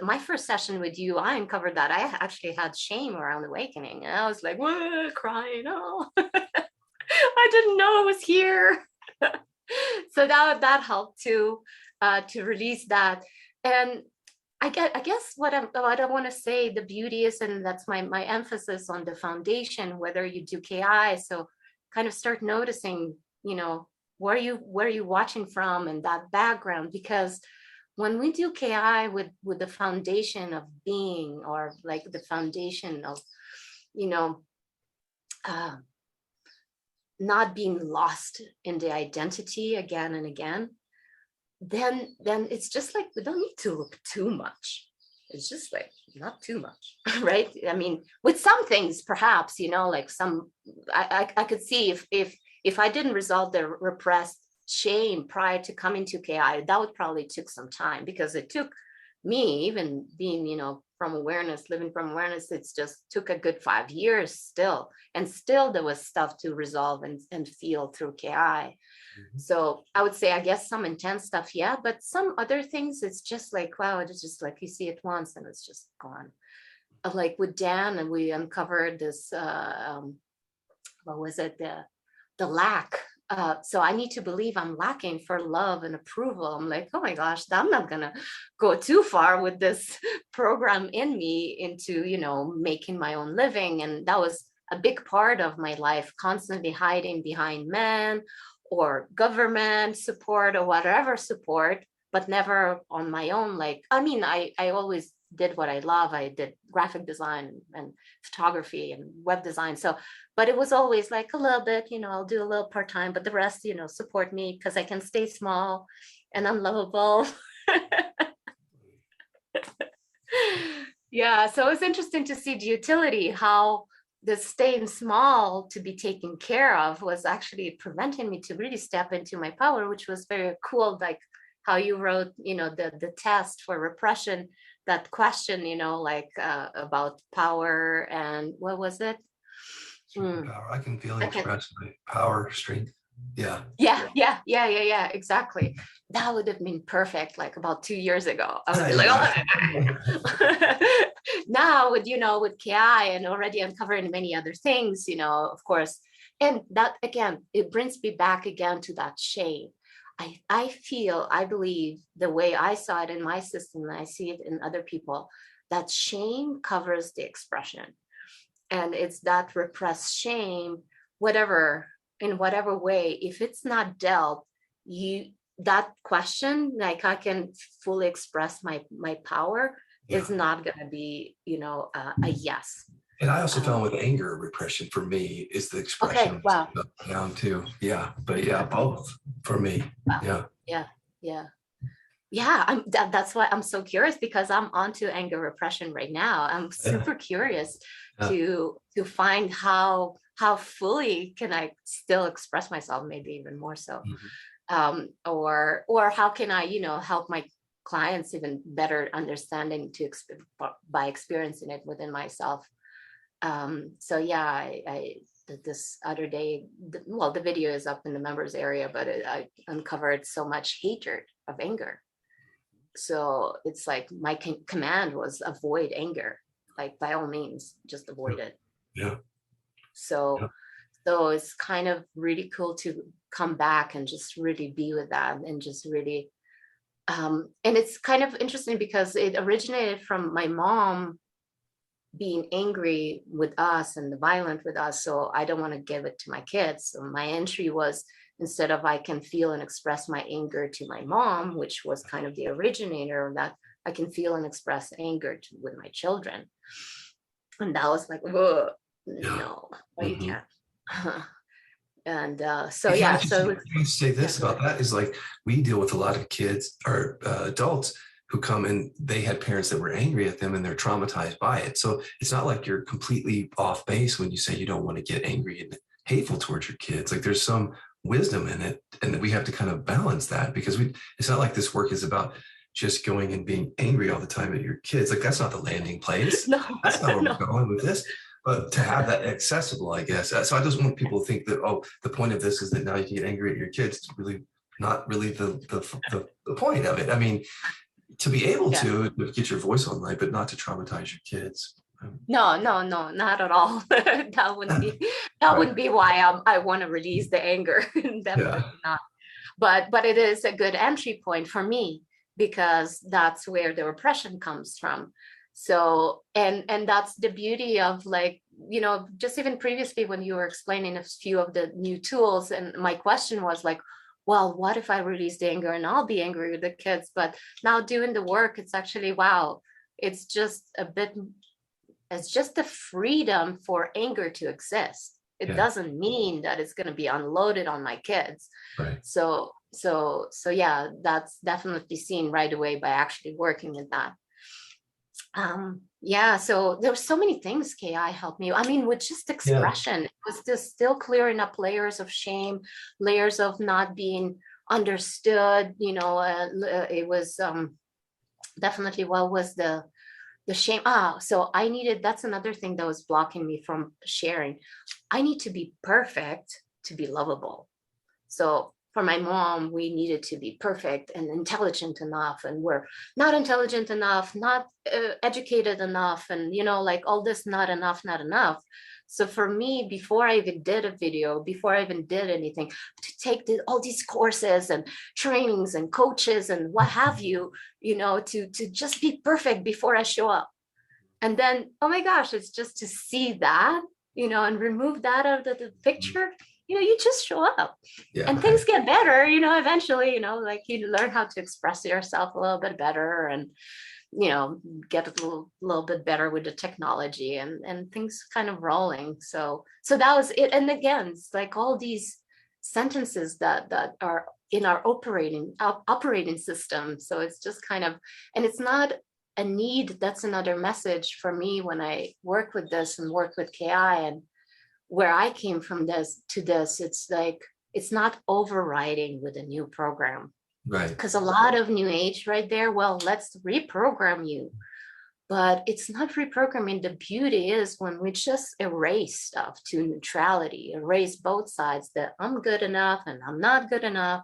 my first session with you, I uncovered that I actually had shame around awakening. And I was like, what, crying, oh, I didn't know it was here. So that helped to release that. And I guess what I want to say, the beauty is, and that's my emphasis on the foundation, whether you do KI, so kind of start noticing, where are you watching from and that background, because when we do KI with the foundation of being, or like the foundation of you know, uh, not being lost in the identity again and again, then it's just like we don't need to look too much. It's just like not too much, right? I mean, with some things, perhaps, you know, like some, I could see if I didn't resolve the repressed shame prior to coming to KI, that would probably took some time, because it took me, even being, you know, from awareness, living from awareness, it's just took a good 5 years still. And still there was stuff to resolve and feel through KI. So I would say, I guess some intense stuff, yeah, but some other things, it's just like, wow, it's just like you see it once and it's just gone. Like with Dan, and we uncovered this, what was it, the lack. So I need to believe I'm lacking for love and approval. I'm like, oh my gosh, I'm not gonna go too far with this program in me into, you know, making my own living. And that was a big part of my life, constantly hiding behind men or government support or whatever support, but never on my own. Like, I mean, I always did what I love. I did graphic design and photography and web design. So, but it was always like a little bit, you know, I'll do a little part-time, but the rest, you know, support me because I can stay small and unlovable. Yeah, so it's interesting to see the utility, how the staying small to be taken care of was actually preventing me to really step into my power, which was very cool. Like how you wrote, you know, the test for repression, that question, you know, like about power and what was it? Superpower. I can feel and I can, express my power, strength. Yeah. yeah, exactly. That would have been perfect like about 2 years ago. I would be like, oh. Now with, you know, with KI and already uncovering many other things, you know, of course. And that again, it brings me back again to that shame. I feel, I believe the way I saw it in my system, and I see it in other people, that shame covers the expression. And it's that repressed shame, whatever, in whatever way, if it's not dealt, you, that question, like I can fully express my power, is not going to be, you know, a yes. And I also found with anger, repression for me is the expression Okay, of wow. down too. Yeah, but yeah, both for me. Wow. Yeah. Yeah. Yeah, that's why I'm so curious, because I'm onto anger repression right now. I'm super curious Yeah. to find how fully can I still express myself, maybe even more so. Or how can I, you know, help my clients even better understanding by experiencing it within myself. So yeah, I this other day, well, the video is up in the members area, but I uncovered so much hatred of anger. So it's like my command was avoid anger, like by all means, just avoid it. Yeah. So Yeah. so it's kind of really cool to come back and just really be with that and just really and it's kind of interesting because it originated from my mom being angry with us and violent with us. So I don't want to give it to my kids. So my entry was, instead of I can feel and express my anger to my mom, which was kind of the originator of that, I can feel and express anger with my children. And that was like, whoa, no, you can't. And so yeah, so you say this about that is like we deal with a lot of kids or adults who come and they had parents that were angry at them and they're traumatized by it. So it's not like you're completely off base when you say you don't want to get angry and hateful towards your kids. Like there's some wisdom in it, and we have to kind of balance that, because it's not like this work is about just going and being angry all the time at your kids. Like that's not the landing place. No, that's not where we're going with this. But to have that accessible, I guess. So I just want people to think that, oh, the point of this is that now you can get angry at your kids. It's really not really the point of it. I mean, to be able to get your voice online, but not to traumatize your kids. No, not at all. That wouldn't be why I want to release the anger. Definitely not. But it is a good entry point for me, because that's where the repression comes from. So and that's the beauty of, like, you know, just even previously when you were explaining a few of the new tools, and my question was like, well, what if I release the anger and I'll be angry with the kids? But now doing the work, it's actually, wow, it's just a bit as just the freedom for anger to exist. It doesn't mean that it's going to be unloaded on my kids. Right. So yeah, that's definitely seen right away by actually working with that. Yeah, so there were so many things ki helped me, I mean, with just expression. It was just still clearing up layers of shame, layers of not being understood, it was definitely what was the shame. So I needed, that's another thing that was blocking me from sharing. I need to be perfect to be lovable. So for my mom, we needed to be perfect and intelligent enough, and we're not intelligent enough, not educated enough, and like all this, not enough, not enough. So for me, before I even did a video, before I even did anything, to take all these courses and trainings and coaches and what have you, to just be perfect before I show up. And then, oh my gosh, it's just to see that, and remove that out of the picture. You just show up, and things get better, eventually, like you learn how to express yourself a little bit better, and, get a little bit better with the technology, and things kind of rolling. So that was it. And again, it's like all these sentences that are in our operating system. So it's just kind of, and it's not a need. That's another message for me when I work with this and work with ki, and where I came from this to this, it's like, it's not overriding with a new program. Right. Because a lot of new age right there, well, let's reprogram you. But it's not reprogramming. The beauty is when we just erase stuff to neutrality, erase both sides, that I'm good enough and I'm not good enough,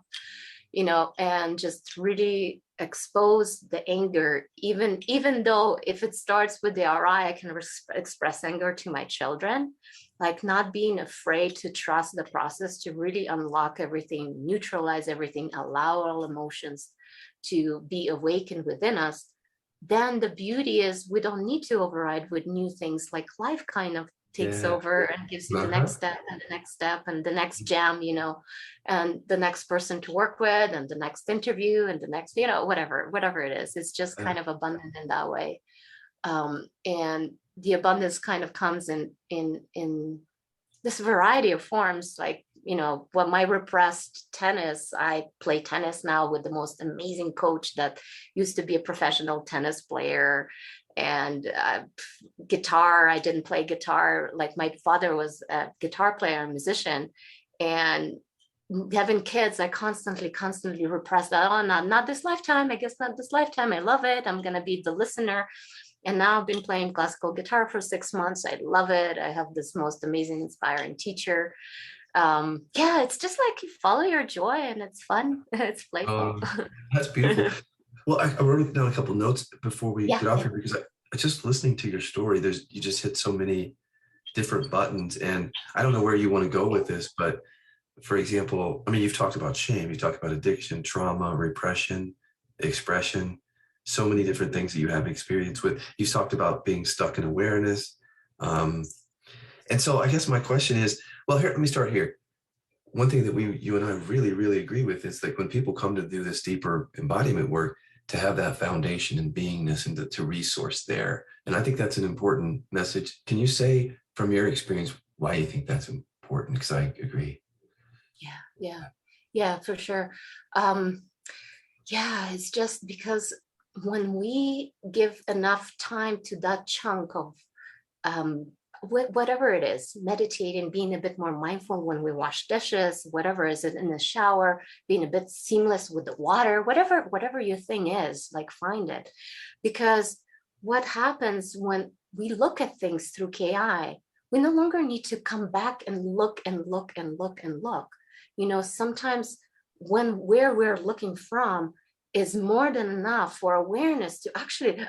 and just really expose the anger, even though if it starts with the RI, I can express anger to my children, like not being afraid to trust the process, to really unlock everything, neutralize everything, allow all emotions to be awakened within us. Then the beauty is we don't need to override with new things, like life kind of takes over and gives you the next step and the next step and the next jam, and the next person to work with and the next interview and the next, whatever it is. It's just kind of abundant in that way. And the abundance kind of comes in this variety of forms, like, when my repressed tennis, I play tennis now with the most amazing coach that used to be a professional tennis player. And guitar, I didn't play guitar. Like my father was a guitar player and musician, and having kids, I constantly repressed that. Oh, not this lifetime. I guess not this lifetime. I love it. I'm going to be the listener. And now I've been playing classical guitar for 6 months. I love it. I have this most amazing, inspiring teacher. Yeah, it's just like you follow your joy, and it's fun. It's playful. That's beautiful. Well, I wrote down a couple notes before we get off here, because I just listening to your story, you just hit so many different buttons, and I don't know where you want to go with this, but for example, I mean, you've talked about shame, you talked about addiction, trauma, repression, expression, so many different things that you have experience with. You've talked about being stuck in awareness. And so I guess my question is, well, here, let me start here. One thing that you and I really, really agree with is like when people come to do this deeper embodiment work, to have that foundation and beingness and to resource there. And I think that's an important message. Can you say from your experience why you think that's important? Because I agree. Yeah, for sure. Yeah, it's just because when we give enough time to that chunk of whatever it is, meditating, being a bit more mindful when we wash dishes, whatever is it in the shower, being a bit seamless with the water, whatever your thing is, like find it. Because what happens when we look at things through ki, we no longer need to come back and look and look and look and look. Sometimes where we're looking from is more than enough for awareness to actually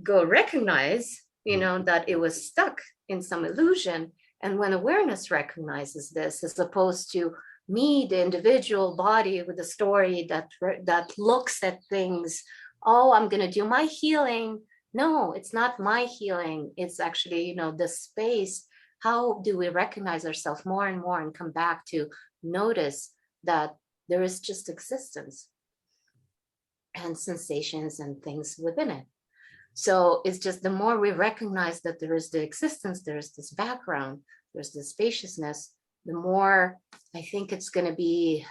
go recognize, that it was stuck in some illusion. And when awareness recognizes this, as opposed to me, the individual body with a story that looks at things, oh, I'm going to do my healing. No, it's not my healing. It's actually, the space. How do we recognize ourselves more and more and come back to notice that there is just existence and sensations and things within it? So it's just the more we recognize that there is the existence, there's this background, there's this spaciousness, the more I think it's going to be,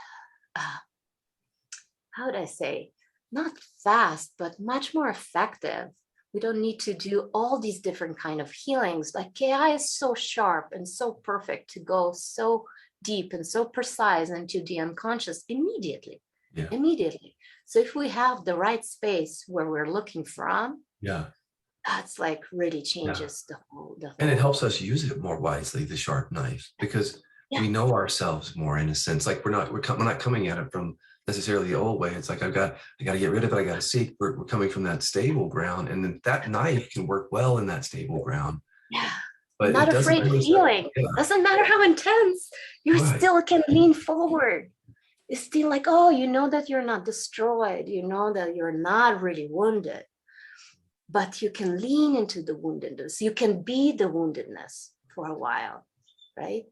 how would I say, not fast, but much more effective. We don't need to do all these different kind of healings. Like KI is so sharp and so perfect to go so deep and so precise into the unconscious immediately. Yeah. Immediately. So if we have the right space where we're looking from, Yeah. that's like really Yeah. changes the whole. And it helps us use it more wisely, the sharp knife, because we know ourselves more in a sense. Like we're not coming at it from necessarily the old way. It's like I got to get rid of it. I got to seek. We're coming from that stable ground, and then that knife can work well in that stable ground. Yeah. But Not it doesn't afraid of healing. yeah. Doesn't matter how intense. You Right. still can lean forward. It's still like, oh, you know that you're not destroyed. You know that you're not really wounded. But you can lean into the woundedness. You can be the woundedness for a while, right?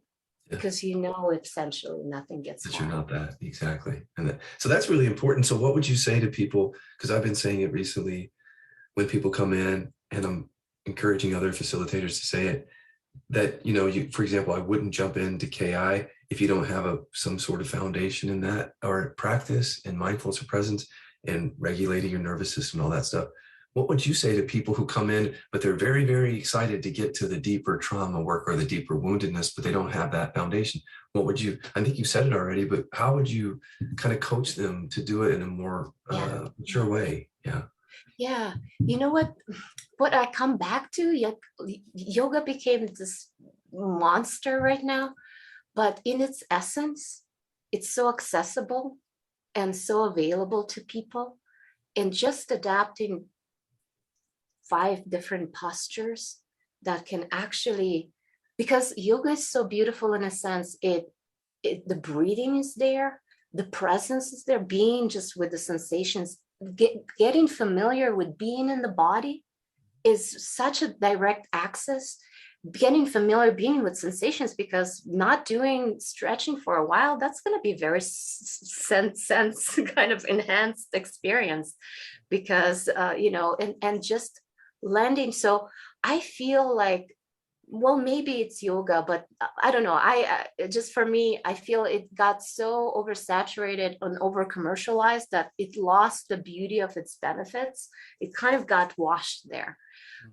Yeah. Because you know essentially nothing gets that harmed. you're not that exactly. And so that's really important. So what would you say to people, because I've been saying it recently when people come in, and I'm encouraging other facilitators to say it, that, you, for example, I wouldn't jump into KI if you don't have some sort of foundation in that, or practice and mindfulness or presence and regulating your nervous system and all that stuff. What would you say to people who come in, but they're very, very excited to get to the deeper trauma work or the deeper woundedness, but they don't have that foundation? What would you, I think you said it already, but how would you kind of coach them to do it in a more mature way? Yeah. Yeah. You know what I come back to, yoga became this monster right now, but in its essence, it's so accessible and so available to people. And just adapting 5 different postures that can actually, because yoga is so beautiful in a sense, the breathing is there, the presence is there, being just with the sensations, getting familiar with being in the body is such a direct access. Getting familiar being with sensations, because not doing stretching for a while, that's going to be very sense kind of enhanced experience, because and just landing. So I feel like, well, maybe it's yoga, but I don't know. I just, for me, I feel it got so oversaturated and over commercialized that it lost the beauty of its benefits. It kind of got washed there,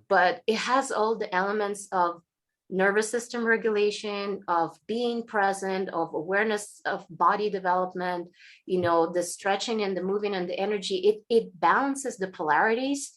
but it has all the elements of nervous system regulation, of being present, of awareness of body development, the stretching and the moving and the energy. It balances the polarities.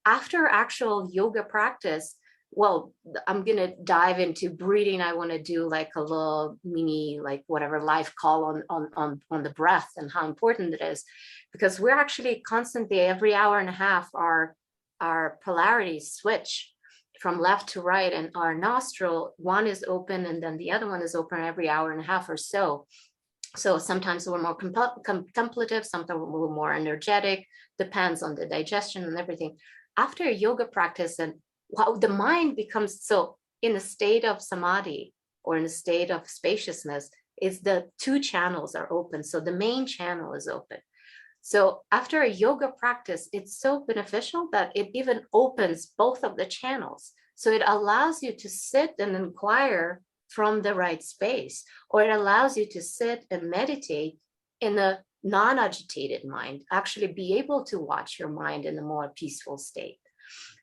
After actual yoga practice, well, I'm going to dive into breathing. I want to do like a little mini, like whatever live call on the breath and how important it is, because we're actually constantly every hour and a half, our polarities switch from left to right, and our nostril, one is open and then the other one is open every hour and a half or so. So sometimes we're more contemplative, sometimes we're a little more energetic, depends on the digestion and everything. After a yoga practice, and the mind becomes so in a state of samadhi or in a state of spaciousness, is the 2 channels are open. So the main channel is open. So after a yoga practice, it's so beneficial that it even opens both of the channels. So it allows you to sit and inquire from the right space, or it allows you to sit and meditate in a non-agitated mind, actually be able to watch your mind in a more peaceful state.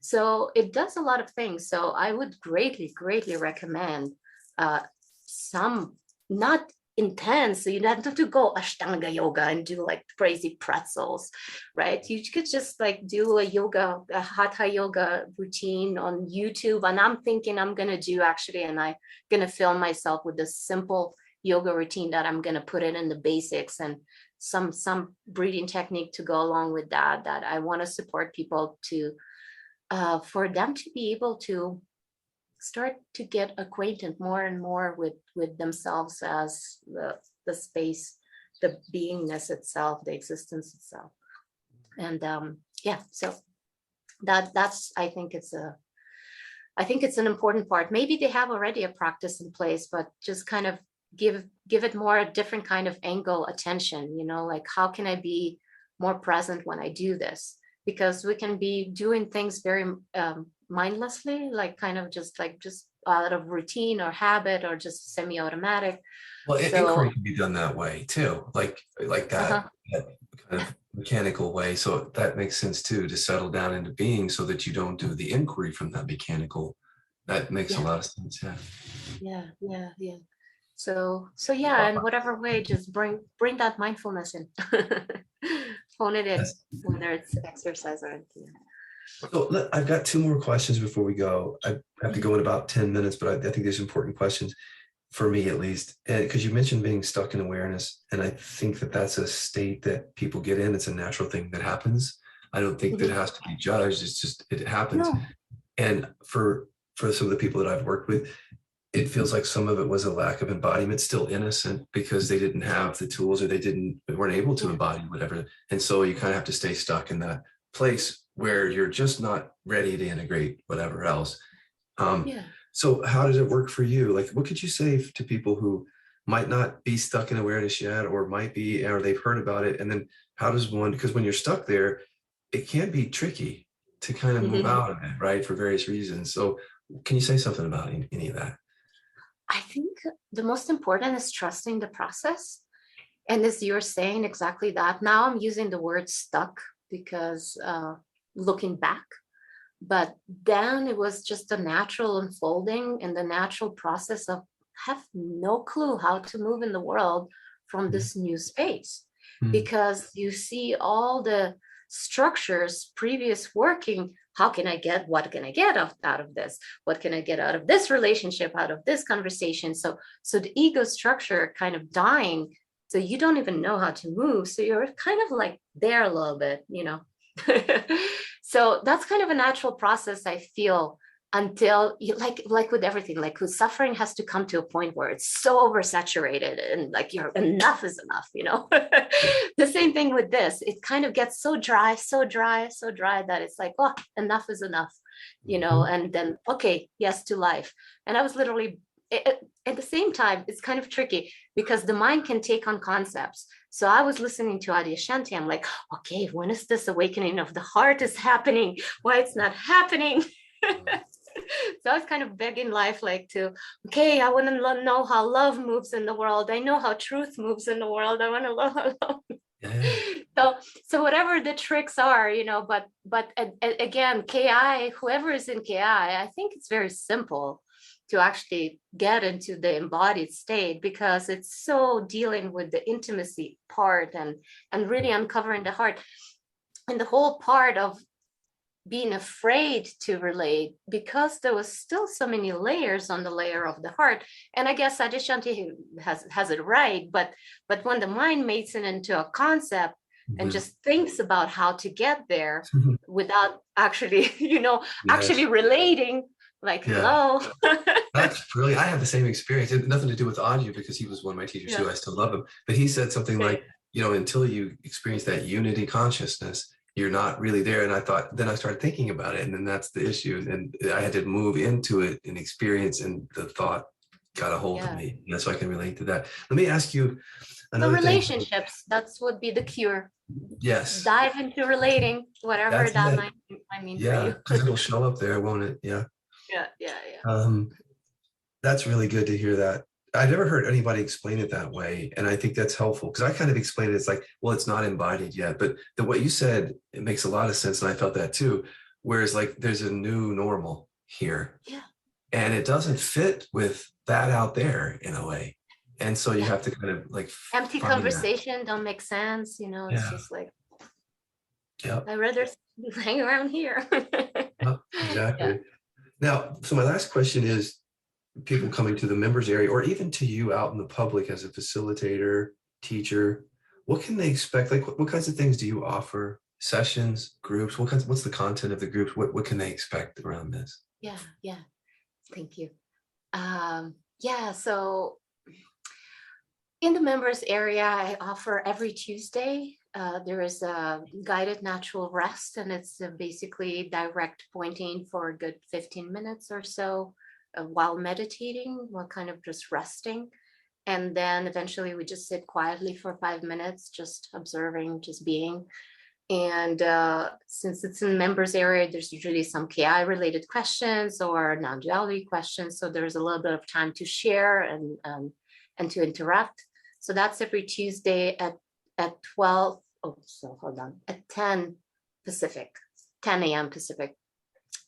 So it does a lot of things. So I would greatly, greatly recommend some, not intense, so you don't have to go Ashtanga yoga and do like crazy pretzels, right? You could just like do a hatha yoga routine on YouTube. And I'm thinking I'm going to do actually, and I'm going to film myself with this simple yoga routine that I'm going to put it in the basics, and some breathing technique to go along with that I want to support people to, for them to be able to start to get acquainted more and more with themselves as the space, the beingness itself, the existence itself. And so that's I think it's an important part. Maybe they have already a practice in place, but just kind of give it more a different kind of angle, attention, like how can I be more present when I do this? because we can be doing things very mindlessly, like kind of just out of routine or habit or just semi-automatic. Well, So inquiry can be done that way too, like that, uh-huh, that kind of mechanical way. So that makes sense too, to settle down into being so that you don't do the inquiry from that mechanical. That makes a yeah, lot of sense. Yeah. yeah. So yeah, in whatever way, just bring that mindfulness in. Hone it in, That's, whether it's exercise or anything. so I've got two more questions before we go. I have to go in about 10 minutes, but I think there's important questions for me at least. And because you mentioned being stuck in awareness, and I think that that's a state that people get in. It's a natural thing that happens. I don't think that it Mhm. has to be judged. It's just, it happens. No. And for some of the people that I've worked with, it feels like some of it was a lack of embodiment, still innocent because they didn't have the tools, or they weren't able to Yeah. embody whatever. And so you kind of have to stay stuck in that place where you're just not ready to integrate whatever else. Um, Yeah. so how does it work for you? Like, what could you say to people who might not be stuck in awareness yet, or might be, or they've heard about it? And then how does one, because when you're stuck there, it can be tricky to kind of move Mhm. out of it, right? For various reasons. So can you say something about any of that? I think the most important is trusting the process. And as you're saying exactly that, now I'm using the word stuck because looking back, but then it was just a natural unfolding and the natural process of have no clue how to move in the world from this new space, Mm-hmm. because you see all the structures previous working. How can I get, what can I get out of this, what can I get out of this relationship, out of this conversation? So the ego structure kind of dying, so you don't even know how to move, so you're kind of like there a little bit, you know. So that's kind of a natural process, I feel, until you, like with everything, like with suffering, has to come to a point where it's so oversaturated and like you're enough is enough, you know. The same thing with this, it kind of gets so dry, so dry, so dry that it's like, oh, enough is enough, you know. And then okay, yes to life. And I was literally at the same time, it's kind of tricky because the mind can take on concepts. So I was listening to Adyashanti. I'm like, okay, when is this awakening of the heart is happening? Why it's not happening? So I was kind of begging life, like to, okay, I want to know how love moves in the world. I know how truth moves in the world. I want to know how love. Yeah. So whatever the tricks are, you know, but again, KI, whoever is in KI, I think it's very simple to actually get into the embodied state, because it's so dealing with the intimacy part and really uncovering the heart, and the whole part of being afraid to relate, because there was still so many layers on the layer of the heart. And I guess Adyashanti has it right, but when the mind makes it into a concept and Mhm. just thinks about how to get there without actually, you know, actually Yes. relating, like, Yeah. hello. That's brilliant. I had the same experience. It had nothing to do with audio because he was one of my teachers Yeah. too. I still love him. But he said something Yeah. like, you know, until you experience that unity consciousness, you're not really there. And I thought, then I started thinking about it. And then that's the issue. And I had to move into it and experience, and the thought got a hold of Yeah. me. Yeah, so I can relate to that. Let me ask you So another thing. relationships, that's would be the cure. Yes, Dive into relating, whatever that's that it. might mean for Yeah, you. because it'll show up there, won't it? Yeah. Yeah. Um, That's really good to hear that. I've never heard anybody explain it that way. And I think that's helpful because I kind of explained it. It's like, well, it's not embodied yet. But the what you said, it makes a lot of sense. And I felt that too. Whereas like there's a new normal here Yeah. and it doesn't fit with that out there in a way. And so you Yeah. have to kind of like Empty find that. conversation don't make sense, you know. It's Yeah. just like, Yep. I'd rather hang around here. Yep. Yeah. Exactly. Now, so my last question is, people coming to the members area or even to you out in the public as a facilitator, teacher, what can they expect? Like what kinds of things do you offer? Sessions, groups, what's the content of the groups? What can they expect around this? Yeah. Thank you. Yeah, so in the members area, I offer every Tuesday. There is a guided natural rest, and it's basically direct pointing for a good 15 minutes or so while meditating, while kind of just resting. And then eventually we just sit quietly for 5 minutes, just observing, just being. And since it's in members area, there's usually some KI related questions or non-duality questions. So there's a little bit of time to share and to interact. So that's every Tuesday at 12. Oh, so hold on, at 10 Pacific, 10 a.m. Pacific.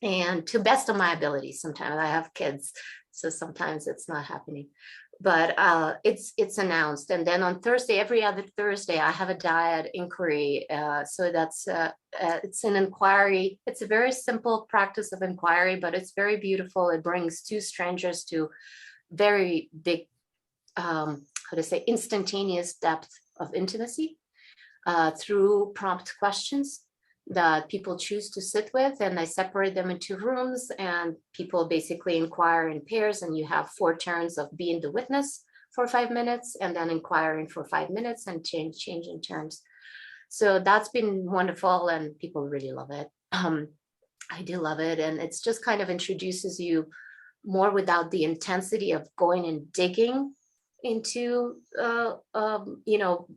And to best of my ability, sometimes I have kids, so sometimes it's not happening. But it's announced. And then on Thursday, every other Thursday, I have a dyad inquiry. So that's it's an inquiry. It's a very simple practice of inquiry, but it's very beautiful. It brings two strangers to very big, how to say, instantaneous depth of intimacy through prompt questions that people choose to sit with, and I separate them into rooms, and people basically inquire in pairs, and you have 4 turns of being the witness for 5 minutes, and then inquiring for 5 minutes and change in terms. So that's been wonderful, and people really love it. I do love it, and it's just kind of introduces you more without the intensity of going and digging into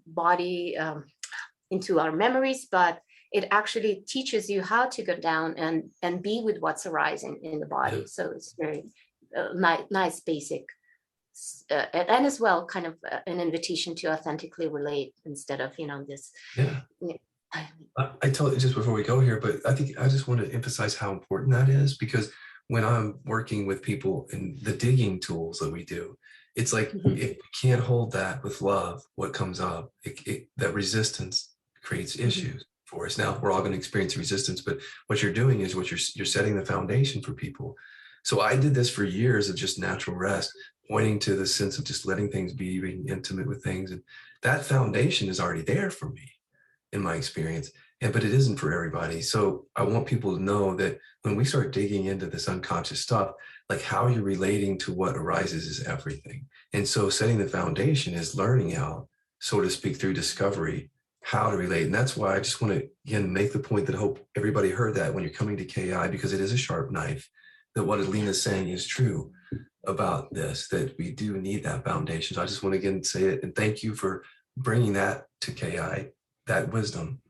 body, into our memories, but it actually teaches you how to go down and be with what's arising in the body. So it's very nice, basic, and as well, kind of an invitation to authentically relate instead of, this. Yeah. I totally, just before we go here, but I think I just want to emphasize how important that is, because when I'm working with people and the digging tools that we do, it's like, if we can't hold that with love, what comes up, that resistance creates issues for us. Now we're all going to experience resistance, but what you're doing is you're setting the foundation for people. So I did this for years of just natural rest, pointing to the sense of just letting things be, being intimate with things. And that foundation is already there for me in my experience. But it isn't for everybody. So I want people to know that when we start digging into this unconscious stuff, like how you're relating to what arises is everything. And so setting the foundation is learning how, so to speak, through discovery, how to relate. And that's why I just want to, again, make the point that I hope everybody heard that when you're coming to KI, because it is a sharp knife, that what Alina is saying is true about this, that we do need that foundation. So I just want to again say it, and thank you for bringing that to KI, that wisdom,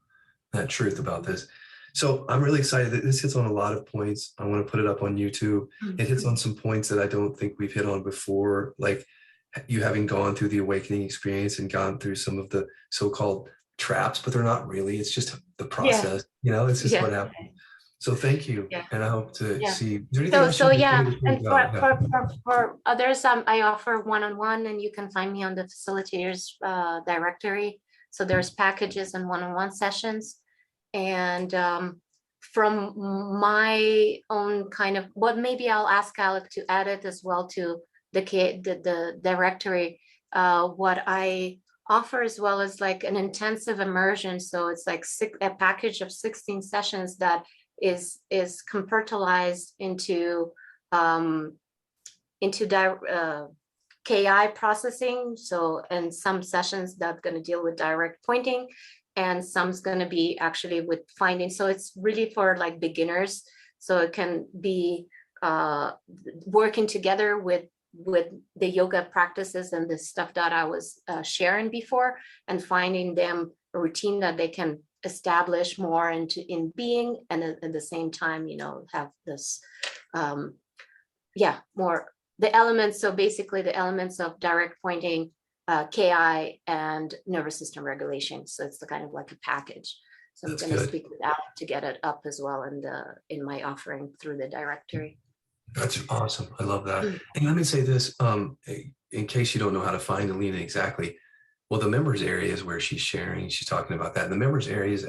that truth about this. So I'm really excited that this hits on a lot of points. I want to put it up on YouTube. It hits on some points that I don't think we've hit on before, like you having gone through the awakening experience and gone through some of the so-called traps, but they're not really. It's just the process. It's just what happened. So thank you, and I hope to see. And for others, I offer one-on-one, and you can find me on the facilitators directory. So there's packages and one-on-one sessions, and from my own kind of, but maybe I'll ask Alec to add it as well to the directory. What I offer as well as like an intensive immersion. So it's like a package of 16 sessions that is compartmentalized into KI processing. So, and some sessions that's going to deal with direct pointing, and some's going to be actually with finding. So it's really for like beginners. So it can be working together with the yoga practices and the stuff that I was sharing before, and finding them a routine that they can establish more in being, and at the same time, have this, more the elements. So basically the elements of direct pointing, KI, and nervous system regulation. So it's the kind of like a package. So I'm going to speak with Alec to get it up as well in my offering through the directory. That's awesome. I love that. And let me say this, in case you don't know how to find Alina exactly. Well, the members area is where she's sharing. She's talking about that. And the members area is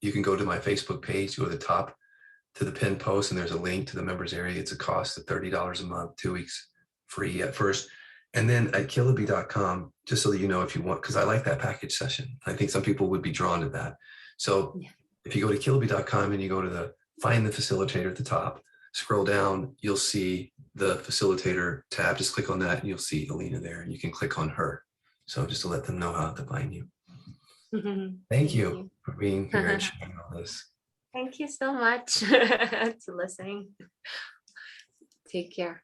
you can go to my Facebook page, go to the top to the pinned post, and there's a link to the members area. It's a cost of $30 a month, 2 weeks free at first. And then at Kiloby.com, just so that you know, if you want, because I like that package session. I think some people would be drawn to that. So if you go to Kiloby.com and you go to find the facilitator at the top, scroll down, you'll see the facilitator tab. Just click on that and you'll see Alina there, and you can click on her. So just to let them know how to find you. Thank you for being here and sharing all this. Thank you so much for listening. Take care.